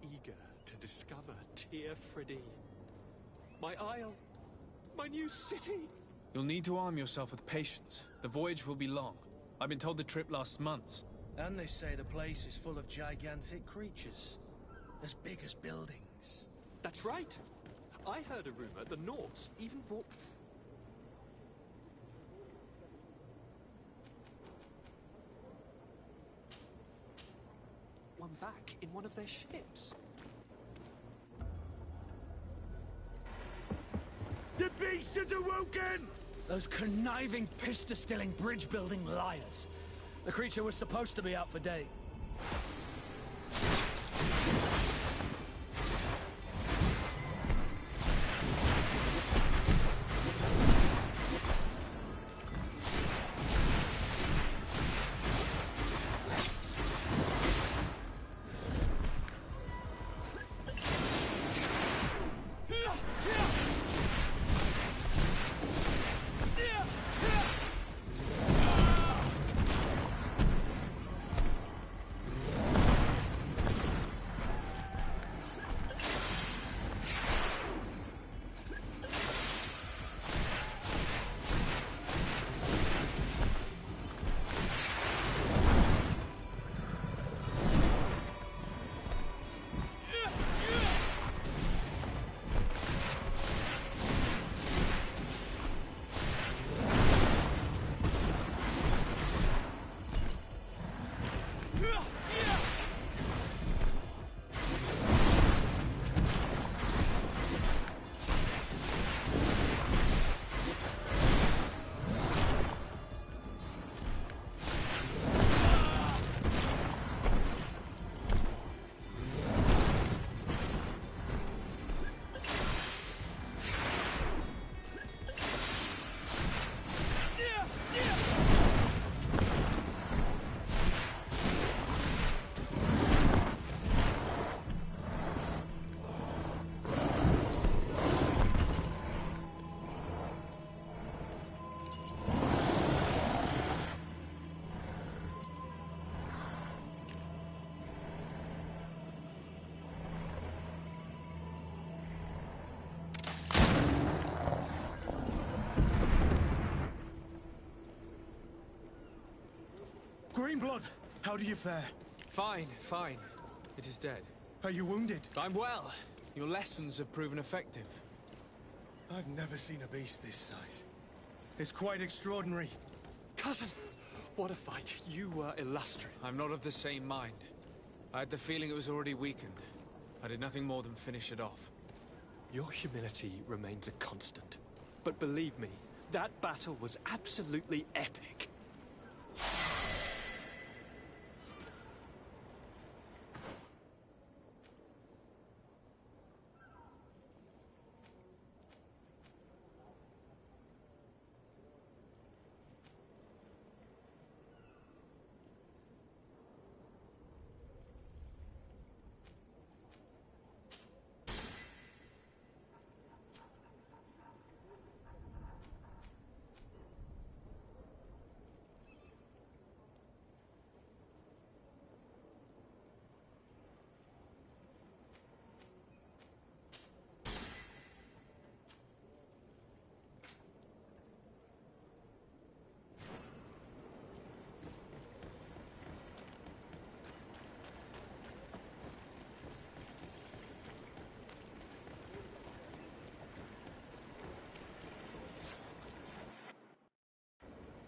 eager to discover Tear Freddy. My isle, my new city. You'll need to arm yourself with patience. The voyage will be long. I've been told the trip lasts months. And they say the place is full of gigantic creatures. As big as buildings. That's right. I heard a rumor the Nords even brought... one back in one of their ships. The beast has awoken! Those conniving, pista-stilling, bridge-building liars. The creature was supposed to be out for date. Greenblood, how do you fare? Fine, fine. It is dead. Are you wounded? I'm well. Your lessons have proven effective. I've never seen a beast this size. It's quite extraordinary. Cousin, what a fight. You were illustrious. I'm not of the same mind. I had the feeling it was already weakened. I did nothing more than finish it off. Your humility remains a constant. But believe me, that battle was absolutely epic.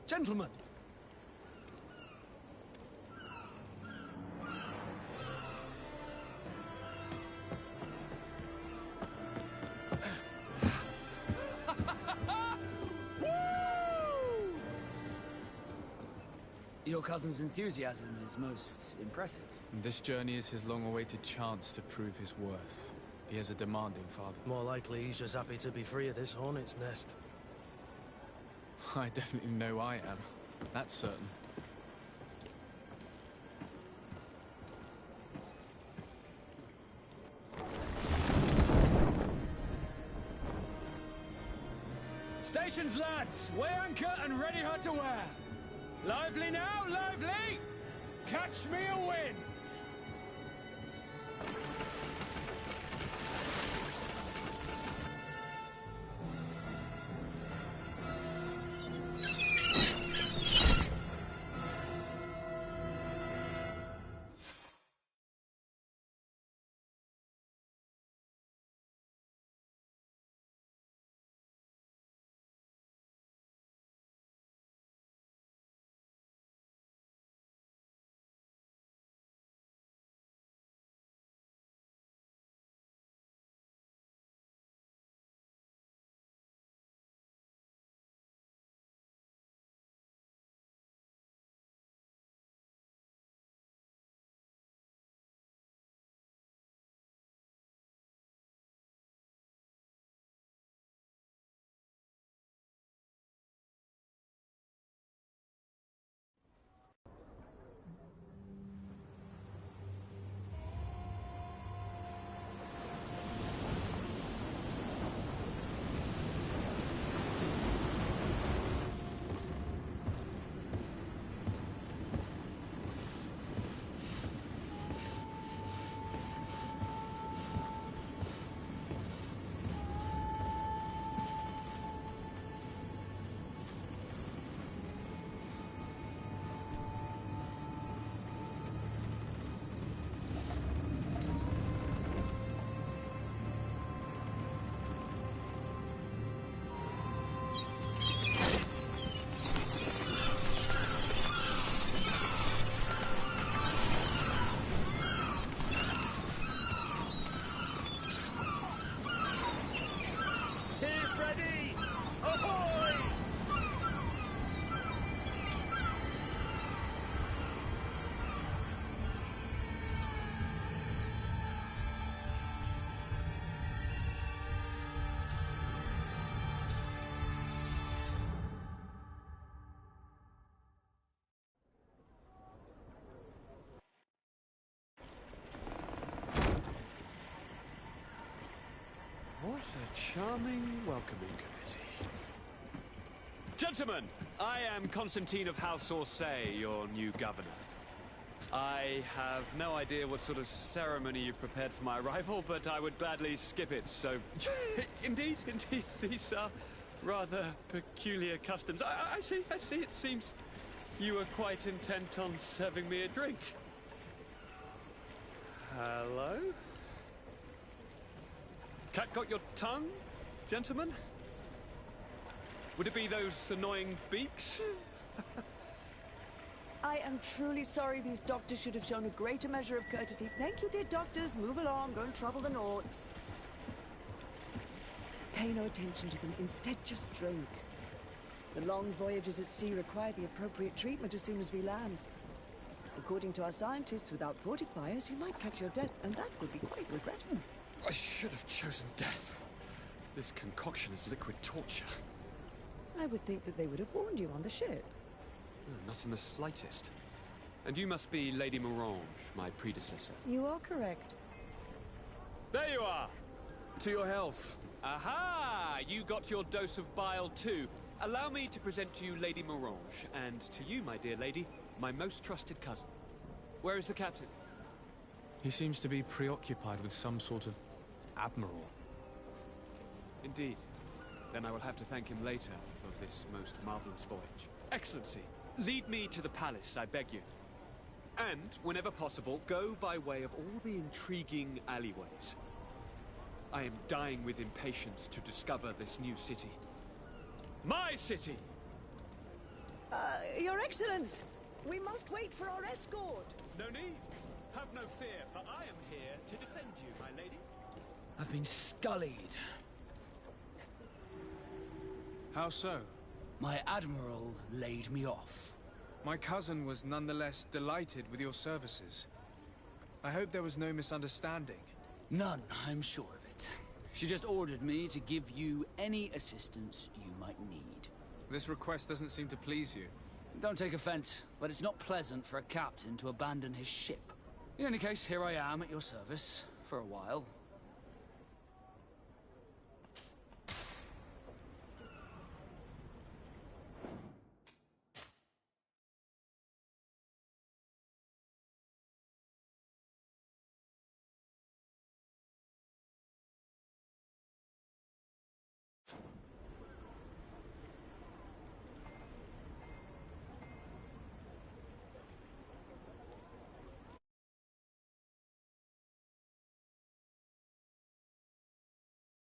Gentlemen! Your cousin's enthusiasm is most impressive. And this journey is his long-awaited chance to prove his worth. He has a demanding father. More likely he's just happy to be free of this hornet's nest. I definitely know I am. That's certain. Stations, lads! Weigh anchor and ready her to wear. Lively now, lively! Catch me a wind! What a charming welcoming committee. Gentlemen, I am Constantine of House Orsay, your new governor. I have no idea what sort of ceremony you've prepared for my arrival, but I would gladly skip it, so... Indeed, these are rather peculiar customs. I see, it seems you were quite intent on serving me a drink. Hello? Cat got your tongue, gentlemen? Would it be those annoying beaks? I am truly sorry. These doctors should have shown a greater measure of courtesy. Thank you, dear doctors. Move along. Don't trouble the Nauts. Pay no attention to them. Instead, just drink. The long voyages at sea require the appropriate treatment as soon as we land. According to our scientists, without fortifiers, you might catch your death, and that would be quite regrettable. I should have chosen death. This concoction is liquid torture. I would think that they would have warned you on the ship. Not in the slightest. And you must be Lady Morange, my predecessor. You are correct. There you are! To your health. Aha! You got your dose of bile too. Allow me to present to you Lady Morange, and to you, my dear lady, my most trusted cousin. Where is the captain? He seems to be preoccupied with some sort of admiral. Indeed. Then I will have to thank him later for this most marvelous voyage. Excellency, lead me to the palace, I beg you. And, whenever possible, go by way of all the intriguing alleyways. I am dying with impatience to discover this new city. My city! Your Excellence! We must wait for our escort! No need. Have no fear, for I am here to defend you, my lady. I've been scullied. How so? My admiral laid me off. My cousin was nonetheless delighted with your services. I hope there was no misunderstanding. None, I'm sure of it. She just ordered me to give you any assistance you might need. This request doesn't seem to please you. Don't take offense, but it's not pleasant for a captain to abandon his ship. In any case, here I am at your service, for a while.